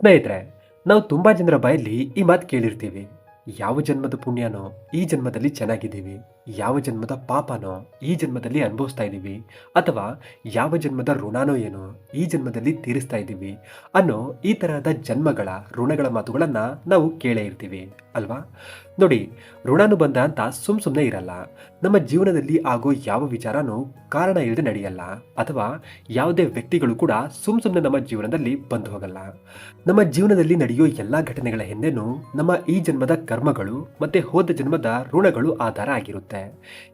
ಸ್ನೇಹಿತರೆ, ನಾವು ತುಂಬಾ ಜನರ ಬಾಯಲ್ಲಿ ಈ ಮಾತು ಕೇಳಿರ್ತೀವಿ. ಯಾವ ಜನ್ಮದ ಪುಣ್ಯನೋ ಈ ಜನ್ಮದಲ್ಲಿ ಚೆನ್ನಾಗಿದ್ದೀವಿ, ಯಾವ ಜನ್ಮದ ಪಾಪನೋ ಈ ಜನ್ಮದಲ್ಲಿ ಅನುಭವಿಸ್ತಾ ಇದ್ದೀವಿ, ಅಥವಾ ಯಾವ ಜನ್ಮದ ಋಣನೋ ಏನೋ ಈ ಜನ್ಮದಲ್ಲಿ ತೀರಿಸ್ತಾ ಇದ್ದೀವಿ ಅನ್ನೋ ಈ ತರಹದ ಜನ್ಮಗಳ ಋಣಗಳ ಮಾತುಗಳನ್ನ ನಾವು ಕೇಳೇ ಇರ್ತೀವಿ ಅಲ್ವಾ? ನೋಡಿ, ಋಣಾನುಬಂಧ ಅಂತ ಸುಮ್ಮನೆ ಇರಲ್ಲ. ನಮ್ಮ ಜೀವನದಲ್ಲಿ ಆಗೋ ಯಾವ ವಿಚಾರನೂ ಕಾರಣ ಇಲ್ಲದೆ ನಡೆಯಲ್ಲ, ಅಥವಾ ಯಾವುದೇ ವ್ಯಕ್ತಿಗಳು ಕೂಡ ಸುಮ್ಮನೆ ನಮ್ಮ ಜೀವನದಲ್ಲಿ ಬಂದು ಹೋಗಲ್ಲ. ನಮ್ಮ ಜೀವನದಲ್ಲಿ ನಡೆಯೋ ಎಲ್ಲಾ ಘಟನೆಗಳ ಹಿಂದೆನೂ ನಮ್ಮ ಈ ಜನ್ಮದ ಕರ್ಮಗಳು ಮತ್ತೆ ಹೋದ ಜನ್ಮದ ಋಣಗಳು ಆಧಾರ ಆಗಿರುತ್ತೆ.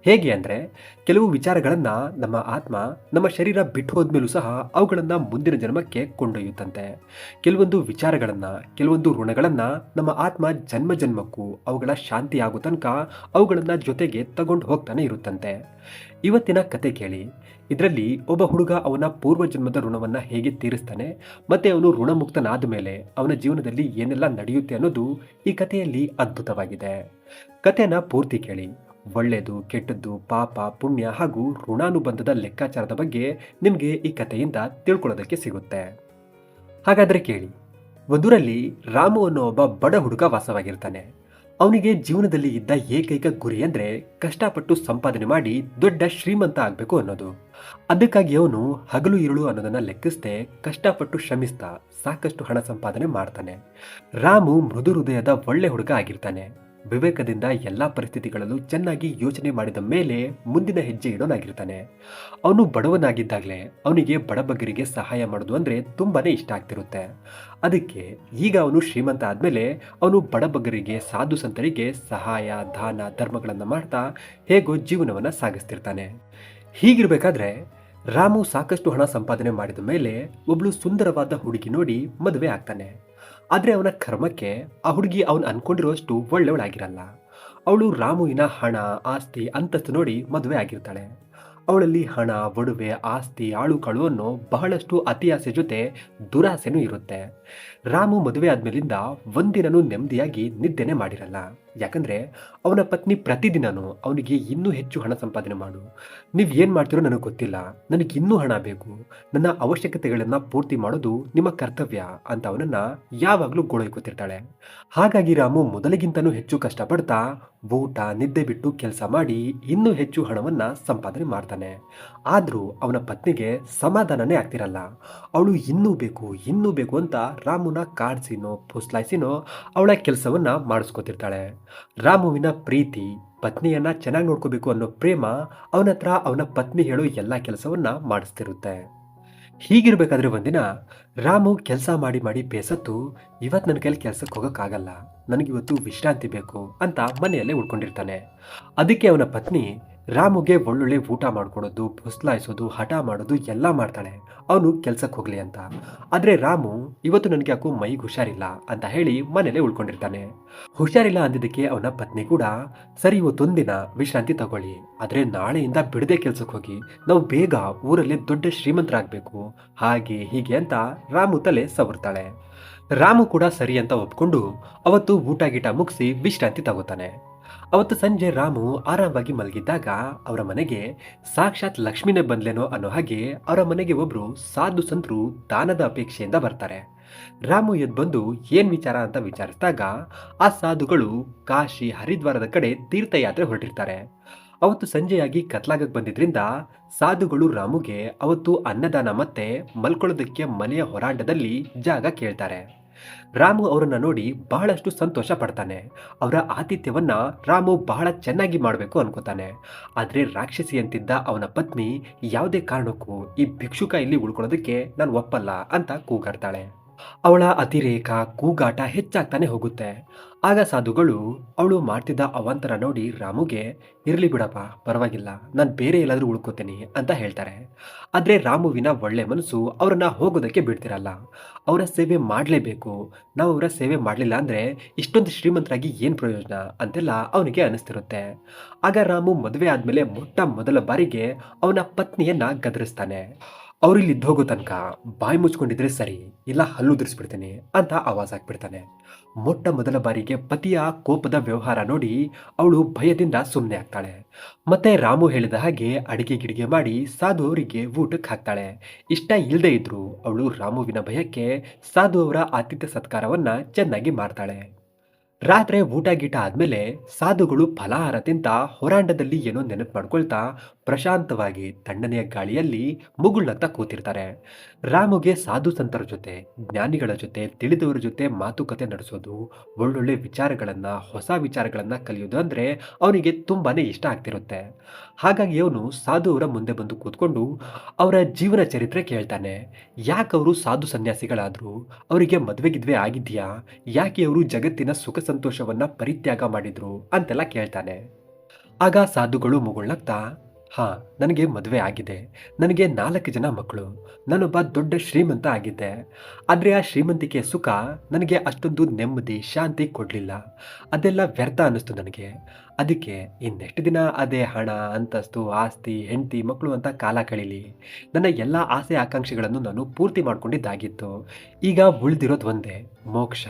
ಹೇಗೆ ಅಂದ್ರೆ, ಕೆಲವು ವಿಚಾರಗಳನ್ನ ನಮ್ಮ ಆತ್ಮ ನಮ್ಮ ಶರೀರ ಬಿಟ್ಟು ಹೋದ್ಮೇಲೂ ಸಹ ಅವುಗಳನ್ನ ಮುಂದಿನ ಜನ್ಮಕ್ಕೆ ಕೊಂಡೊಯ್ಯುತ್ತಂತೆ. ಕೆಲವೊಂದು ವಿಚಾರಗಳನ್ನ, ಕೆಲವೊಂದು ಋಣಗಳನ್ನ ನಮ್ಮ ಆತ್ಮ ಜನ್ಮ ಜನ್ಮಕ್ಕೂ ಅವುಗಳ ಶಾಂತಿ ಆಗೋ ತನಕ ಅವುಗಳನ್ನ ಜೊತೆಗೆ ತಗೊಂಡು ಹೋಗ್ತಾನೆ ಇರುತ್ತಂತೆ. ಇವತ್ತಿನ ಕತೆ ಕೇಳಿ. ಇದರಲ್ಲಿ ಒಬ್ಬ ಹುಡುಗ ಅವನ ಪೂರ್ವ ಜನ್ಮದ ಋಣವನ್ನ ಹೇಗೆ ತೀರಿಸ್ತಾನೆ, ಮತ್ತೆ ಅವನು ಋಣಮುಕ್ತನಾದ ಮೇಲೆ ಅವನ ಜೀವನದಲ್ಲಿ ಏನೆಲ್ಲ ನಡೆಯುತ್ತೆ ಅನ್ನೋದು ಈ ಕಥೆಯಲ್ಲಿ ಅದ್ಭುತವಾಗಿದೆ. ಕಥೆನ ಪೂರ್ತಿ ಕೇಳಿ. ಒಳ್ಳೆಯದು, ಕೆಟ್ಟದ್ದು, ಪಾಪ, ಪುಣ್ಯ ಹಾಗೂ ಋಣಾನುಬಂಧದ ಲೆಕ್ಕಾಚಾರದ ಬಗ್ಗೆ ನಿಮಗೆ ಈ ಕಥೆಯಿಂದ ತಿಳ್ಕೊಳ್ಳೋದಕ್ಕೆ ಸಿಗುತ್ತೆ. ಹಾಗಾದ್ರೆ ಕೇಳಿ. ಒಂದೂರಲ್ಲಿ ರಾಮು ಅನ್ನೋ ಒಬ್ಬ ಬಡ ಹುಡುಗ ವಾಸವಾಗಿರ್ತಾನೆ. ಅವನಿಗೆ ಜೀವನದಲ್ಲಿ ಇದ್ದ ಏಕೈಕ ಗುರಿ ಅಂದ್ರೆ ಕಷ್ಟಪಟ್ಟು ಸಂಪಾದನೆ ಮಾಡಿ ದೊಡ್ಡ ಶ್ರೀಮಂತ ಆಗ್ಬೇಕು ಅನ್ನೋದು. ಅದಕ್ಕಾಗಿ ಅವನು ಹಗಲು ಇರುಳು ಅನ್ನೋದನ್ನ ಲೆಕ್ಕಿಸದೆ ಕಷ್ಟಪಟ್ಟು ಶ್ರಮಿಸ್ತಾ ಸಾಕಷ್ಟು ಹಣ ಸಂಪಾದನೆ ಮಾಡ್ತಾನೆ. ರಾಮು ಮೃದು ಹೃದಯದ ಒಳ್ಳೆ ಹುಡುಗ ಆಗಿರ್ತಾನೆ. ವಿವೇಕದಿಂದ ಎಲ್ಲಾ ಪರಿಸ್ಥಿತಿಗಳಲ್ಲೂ ಚೆನ್ನಾಗಿ ಯೋಚನೆ ಮಾಡಿದ ಮೇಲೆ ಮುಂದಿನ ಹೆಜ್ಜೆ ಇಡೋನಾಗಿರ್ತಾನೆ. ಅವನು ಬಡವನಾಗಿದ್ದಾಗಲೇ ಅವನಿಗೆ ಬಡಬಗ್ಗರಿಗೆ ಸಹಾಯ ಮಾಡೋದು ಅಂದ್ರೆ ತುಂಬಾನೇ ಇಷ್ಟ ಆಗ್ತಿರುತ್ತೆ. ಅದಕ್ಕೆ ಈಗ ಅವನು ಶ್ರೀಮಂತ ಆದ್ಮೇಲೆ ಅವನು ಬಡಬಗ್ಗರಿಗೆ, ಸಾಧು ಸಂತರಿಗೆ ಸಹಾಯ, ದಾನ, ಧರ್ಮಗಳನ್ನ ಮಾಡ್ತಾ ಹೇಗೋ ಜೀವನವನ್ನ ಸಾಗಿಸ್ತಿರ್ತಾನೆ. ಹೀಗಿರ್ಬೇಕಾದ್ರೆ ರಾಮು ಸಾಕಷ್ಟು ಹಣ ಸಂಪಾದನೆ ಮಾಡಿದ ಮೇಲೆ ಒಬ್ಳು ಸುಂದರವಾದ ಹುಡುಗಿ ನೋಡಿ ಮದುವೆ ಆಗ್ತಾನೆ. ಆದ್ರೆ ಅವನ ಕರ್ಮಕ್ಕೆ ಆ ಹುಡುಗಿ ಅವನು ಅನ್ಕೊಂಡಿರುವಷ್ಟು ಒಳ್ಳೆಯವಳಾಗಿರಲ್ಲ. ಅವಳು ರಾಮುವಿನ ಹಣ, ಆಸ್ತಿ, ಅಂತಸ್ತು ನೋಡಿ ಮದುವೆ ಆಗಿರ್ತಾಳೆ. ಅವಳಲ್ಲಿ ಹಣ, ಒಡವೆ, ಆಸ್ತಿ, ಆಳು ಕಾಳು ಅನ್ನೋ ಬಹಳಷ್ಟು ಅತಿ ಆಸೆ ಜೊತೆ ದುರಾಸೆನೂ ಇರುತ್ತೆ. ರಾಮು ಮದುವೆ ಆದ್ಮೇಲಿಂದ ಒಂದಿನನೂ ನೆಮ್ಮದಿಯಾಗಿ ನಿದ್ದೆನೆ ಮಾಡಿರಲ್ಲ. ಯಾಕಂದ್ರೆ ಅವನ ಪತ್ನಿ ಪ್ರತಿದಿನನೂ ಅವನಿಗೆ ಇನ್ನೂ ಹೆಚ್ಚು ಹಣ ಸಂಪಾದನೆ ಮಾಡು, ನೀವ್ ಏನ್ ಮಾಡ್ತಿರೋ ನನಗೆ ಗೊತ್ತಿಲ್ಲ, ನನಗೆ ಇನ್ನೂ ಹಣ ಬೇಕು, ನನ್ನ ಅವಶ್ಯಕತೆಗಳನ್ನ ಪೂರ್ತಿ ಮಾಡೋದು ನಿಮ್ಮ ಕರ್ತವ್ಯ ಅಂತ ಅವನನ್ನ ಯಾವಾಗ್ಲೂ ಗೋಳೈಕೋತಿರ್ತಾಳೆ. ಹಾಗಾಗಿ ರಾಮು ಮೊದಲಿಗಿಂತನೂ ಹೆಚ್ಚು ಕಷ್ಟಪಡ್ತಾ ಊಟ, ನಿದ್ದೆ ಬಿಟ್ಟು ಕೆಲಸ ಮಾಡಿ ಇನ್ನೂ ಹೆಚ್ಚು ಹಣವನ್ನ ಸಂಪಾದನೆ ಮಾಡ್ತಾನೆ. ಆದ್ರೂ ಅವನ ಪತ್ನಿಗೆ ಸಮಾಧಾನನೇ ಆಗ್ತಿರಲ್ಲ. ಅವಳು ಇನ್ನೂ ಬೇಕು ಅಂತ ರಾಮುನ ಕಾಡ್ಸಿನೋ ಪುಸ್ಲಾಯಿಸಿನೋ ಅವಳ ಕೆಲಸವನ್ನ ಮಾಡಿಸ್ಕೊತಿರ್ತಾಳೆ. ರಾಮುವಿನ ಪ್ರೀತಿ, ಪತ್ನಿಯನ್ನ ಚೆನ್ನಾಗಿ ನೋಡ್ಕೋಬೇಕು ಅನ್ನೋ ಪ್ರೇಮ ಅವನ ಹತ್ರ ಅವನ ಪತ್ನಿ ಹೇಳೋ ಎಲ್ಲಾ ಕೆಲಸವನ್ನ ಮಾಡಿಸ್ತಿರುತ್ತೆ. ಹೀಗಿರ್ಬೇಕಾದ್ರೆ ಒಂದಿನ ರಾಮು ಕೆಲಸ ಮಾಡಿ ಮಾಡಿ ಬೇಸತ್ತು, ಇವತ್ತು ನನ್ನ ಕೈಲಿ ಕೆಲ್ಸಕ್ಕೆ ಹೋಗೋಕ್ಕಾಗಲ್ಲ, ನನಗಿವತ್ತು ವಿಶ್ರಾಂತಿ ಬೇಕು ಅಂತ ಮನೆಯಲ್ಲೇ ಉಳ್ಕೊಂಡಿರ್ತಾನೆ. ಅದಕ್ಕೆ ಅವನ ಪತ್ನಿ ರಾಮುಗೆ ಒಳ್ಳೊಳ್ಳೆ ಊಟ ಮಾಡ್ಕೊಡೋದು, ಬುಸ್ಲಾಯಿಸೋದು, ಹಠ ಮಾಡೋದು ಎಲ್ಲ ಮಾಡ್ತಾಳೆ, ಅವನು ಕೆಲ್ಸಕ್ಕೆ ಹೋಗ್ಲಿ ಅಂತ. ಆದ್ರೆ ರಾಮು ಇವತ್ತು ನನಗೆ ಯಾಕೋ ಮೈಗೆ ಹುಷಾರಿಲ್ಲ ಅಂತ ಹೇಳಿ ಮನೇಲೆ ಉಳ್ಕೊಂಡಿರ್ತಾನೆ. ಹುಷಾರಿಲ್ಲ ಅಂದಿದ್ದಕ್ಕೆ ಅವನ ಪತ್ನಿ ಕೂಡ, ಸರಿ ಇವತ್ತೊಂದಿನ ವಿಶ್ರಾಂತಿ ತಗೊಳ್ಳಿ, ಆದ್ರೆ ನಾಳೆಯಿಂದ ಬಿಡದೆ ಕೆಲ್ಸಕ್ಕೆ ಹೋಗಿ, ನಾವು ಬೇಗ ಊರಲ್ಲಿ ದೊಡ್ಡ ಶ್ರೀಮಂತರಾಗಬೇಕು, ಹಾಗೆ ಹೀಗೆ ಅಂತ ರಾಮು ತಲೆ ಸವರ್ತಾಳೆ. ರಾಮು ಕೂಡ ಸರಿ ಅಂತ ಒಪ್ಕೊಂಡು ಅವತ್ತು ಊಟ ಗೀಟ ಮುಗಿಸಿ ವಿಶ್ರಾಂತಿ ತಗೋತಾನೆ. ಅವತ್ತು ಸಂಜೆ ರಾಮು ಆರಾಮವಾಗಿ ಮಲಗಿದ್ದಾಗ ಅವರ ಮನೆಗೆ ಸಾಕ್ಷಾತ್ ಲಕ್ಷ್ಮಿನೇ ಬಂದ್ಲೇನೋ ಅನ್ನೋ ಹಾಗೆ ಅವರ ಮನೆಗೆ ಒಬ್ರು ಸಾಧು ಸಂತರು ದಾನದ ಅಪೇಕ್ಷೆಯಿಂದ ಬರ್ತಾರೆ. ರಾಮು ಎದ್ದು ಬಂದು ಏನ್ ವಿಚಾರ ಅಂತ ವಿಚಾರಿಸಿದಾಗ ಆ ಸಾಧುಗಳು ಕಾಶಿ, ಹರಿದ್ವಾರದ ಕಡೆ ತೀರ್ಥಯಾತ್ರೆ ಹೊರಟಿರ್ತಾರೆ. ಅವತ್ತು ಸಂಜೆಯಾಗಿ ಕತ್ಲಾಗಕ್ ಬಂದಿದ್ರಿಂದ ಸಾಧುಗಳು ರಾಮುಗೆ ಅವತ್ತು ಅನ್ನದಾನ ಮತ್ತೆ ಮಲ್ಕೊಳ್ಳೋದಕ್ಕೆ ಮನೆಯ ಹೊರಾಂಡದಲ್ಲಿ ಜಾಗ ಕೇಳ್ತಾರೆ. ರಾಮು ಅವರನ್ನ ನೋಡಿ ಬಹಳಷ್ಟು ಸಂತೋಷ ಪಡ್ತಾನೆ. ಅವರ ಆತಿಥ್ಯವನ್ನ ರಾಮು ಬಹಳ ಚೆನ್ನಾಗಿ ಮಾಡಬೇಕು ಅನ್ಕೋತಾನೆ. ಆದ್ರೆ ರಾಕ್ಷಸಿ ಅಂತಿದ್ದ ಅವನ ಪತ್ನಿ ಯಾವುದೇ ಕಾರಣಕ್ಕೂ ಈ ಭಿಕ್ಷುಕ ಇಲ್ಲಿ ಉಳ್ಕೊಳ್ಳೋದಕ್ಕೆ ನಾನು ಒಪ್ಪಲ್ಲ ಅಂತ ಕೂಗಾಡ್ತಾಳೆ. ಅವಳ ಅತಿರೇಕ, ಕೂಗಾಟ ಹೆಚ್ಚಾಗ್ತಾನೆ ಹೋಗುತ್ತೆ. ಆಗ ಸಾಧುಗಳು ಅವಳು ಮಾಡ್ತಿದ್ದ ಅವಾಂತರ ನೋಡಿ ರಾಮುಗೆ, ಇರ್ಲಿ ಬಿಡಪ್ಪ, ಪರವಾಗಿಲ್ಲ, ನಾನು ಬೇರೆ ಎಲ್ಲಾದ್ರೂ ಉಳ್ಕೋತೀನಿ ಅಂತ ಹೇಳ್ತಾರೆ. ಆದ್ರೆ ರಾಮುವಿನ ಒಳ್ಳೆ ಮನಸ್ಸು ಅವರನ್ನ ಹೋಗೋದಕ್ಕೆ ಬಿಡ್ತಿರಲ್ಲ. ಅವರ ಸೇವೆ ಮಾಡಲೇಬೇಕು, ನಾವು ಅವರ ಸೇವೆ ಮಾಡಲಿಲ್ಲ ಅಂದ್ರೆ ಇಷ್ಟೊಂದು ಶ್ರೀಮಂತರಾಗಿ ಏನ್ ಪ್ರಯೋಜನ ಅಂತೆಲ್ಲ ಅವನಿಗೆ ಅನಿಸ್ತಿರುತ್ತೆ. ಆಗ ರಾಮು ಮದುವೆ ಆದ್ಮೇಲೆ ಮೊಟ್ಟ ಮೊದಲ ಬಾರಿಗೆ ಅವನ ಪತ್ನಿಯನ್ನ ಗದರಿಸ್ತಾನೆ. ಅವ್ರಿಲ್ಲಿ ಹೋಗೋ ತನಕ ಬಾಯಿ ಮುಚ್ಕೊಂಡಿದ್ರೆ ಸರಿ, ಇಲ್ಲ ಹಲ್ಲು ಉದುರಿಸ್ಬಿಡ್ತೀನಿ ಅಂತ ಆವಾಜ್ ಹಾಕ್ಬಿಡ್ತಾನೆ. ಮೊಟ್ಟ ಮೊದಲ ಬಾರಿಗೆ ಪತಿಯ ಕೋಪದ ವ್ಯವಹಾರ ನೋಡಿ ಅವಳು ಭಯದಿಂದ ಸುಮ್ಮನೆ ಆಗ್ತಾಳೆ. ಮತ್ತೆ ರಾಮು ಹೇಳಿದ ಹಾಗೆ ಅಡಿಗೆ ಗಿಡಿಗೆ ಮಾಡಿ ಸಾಧು ಅವರಿಗೆ ಊಟಕ್ಕೆ ಹಾಕ್ತಾಳೆ. ಇಷ್ಟ ಇಲ್ಲದೆ ಇದ್ರೂ ಅವಳು ರಾಮುವಿನ ಭಯಕ್ಕೆ ಸಾಧು ಅವರ ಆತಿಥ್ಯ ಸತ್ಕಾರವನ್ನ ಚೆನ್ನಾಗಿ ಮಾಡ್ತಾಳೆ. ರಾತ್ರಿ ಊಟ ಗೀಟ ಆದ್ಮೇಲೆ ಸಾಧುಗಳು ಫಲಾಹಾರ ತಿಂತ ಹೊರಾಂಡದಲ್ಲಿ ಏನೋ ನೆನಪು ಮಾಡ್ಕೊಳ್ತಾ ಪ್ರಶಾಂತವಾಗಿ ತಣ್ಣನೆಯ ಗಾಳಿಯಲ್ಲಿ ಮುಗುಳ್ನಗ್ತಾ ಕೂತಿರ್ತಾರೆ. ರಾಮುಗೆ ಸಾಧು ಸಂತರ ಜೊತೆ, ಜ್ಞಾನಿಗಳ ಜೊತೆ, ತಿಳಿದವರ ಜೊತೆ ಮಾತುಕತೆ ನಡೆಸೋದು, ಒಳ್ಳೊಳ್ಳೆ ವಿಚಾರಗಳನ್ನ, ಹೊಸ ವಿಚಾರಗಳನ್ನ ಕಲಿಯೋದು ಅಂದ್ರೆ ಅವನಿಗೆ ತುಂಬಾನೇ ಇಷ್ಟ ಆಗ್ತಿರುತ್ತೆ. ಹಾಗಾಗಿ ಅವನು ಸಾಧು ಅವರ ಮುಂದೆ ಬಂದು ಕೂತ್ಕೊಂಡು ಅವರ ಜೀವನ ಚರಿತ್ರೆ ಕೇಳ್ತಾನೆ. ಯಾಕೆ ಅವರು ಸಾಧು ಸನ್ಯಾಸಿಗಳಾದ್ರು, ಅವರಿಗೆ ಮದ್ವೆ ಗಿದ್ವೆ ಆಗಿದ್ಯಾ, ಯಾಕೆ ಅವರು ಜಗತ್ತಿನ ಸುಖ ಸಂತೋಷವನ್ನ ಪರಿತ್ಯಾಗ ಮಾಡಿದ್ರು ಅಂತೆಲ್ಲ ಕೇಳ್ತಾನೆ. ಆಗ ಸಾಧುಗಳು ಮುಗುಳ್ನಗ್ತಾ, ಹಾ, ನನಗೆ ಮದುವೆ ಆಗಿದೆ, ನನಗೆ 4 ಜನ ಮಕ್ಕಳು, ನಾನೊಬ್ಬ ದೊಡ್ಡ ಶ್ರೀಮಂತ ಆಗಿದ್ದೆ. ಆದರೆ ಆ ಶ್ರೀಮಂತಿಕೆಯ ಸುಖ ನನಗೆ ಅಷ್ಟೊಂದು ನೆಮ್ಮದಿ ಶಾಂತಿ ಕೊಡಲಿಲ್ಲ. ಅದೆಲ್ಲ ವ್ಯರ್ಥ ಅನ್ನಿಸ್ತು ನನಗೆ. ಅದಕ್ಕೆ ಇನ್ನೆಷ್ಟು ದಿನ ಅದೇ ಹಣ, ಅಂತಸ್ತು, ಆಸ್ತಿ, ಹೆಂಡತಿ, ಮಕ್ಕಳು ಅಂತ ಕಾಲ ಕಳೀಲಿ. ನನ್ನ ಎಲ್ಲ ಆಸೆ ಆಕಾಂಕ್ಷೆಗಳನ್ನು ನಾನು ಪೂರ್ತಿ ಮಾಡ್ಕೊಂಡಿದ್ದಾಗಿತ್ತು. ಈಗ ಉಳಿದಿರೋದು ಒಂದೇ, ಮೋಕ್ಷ.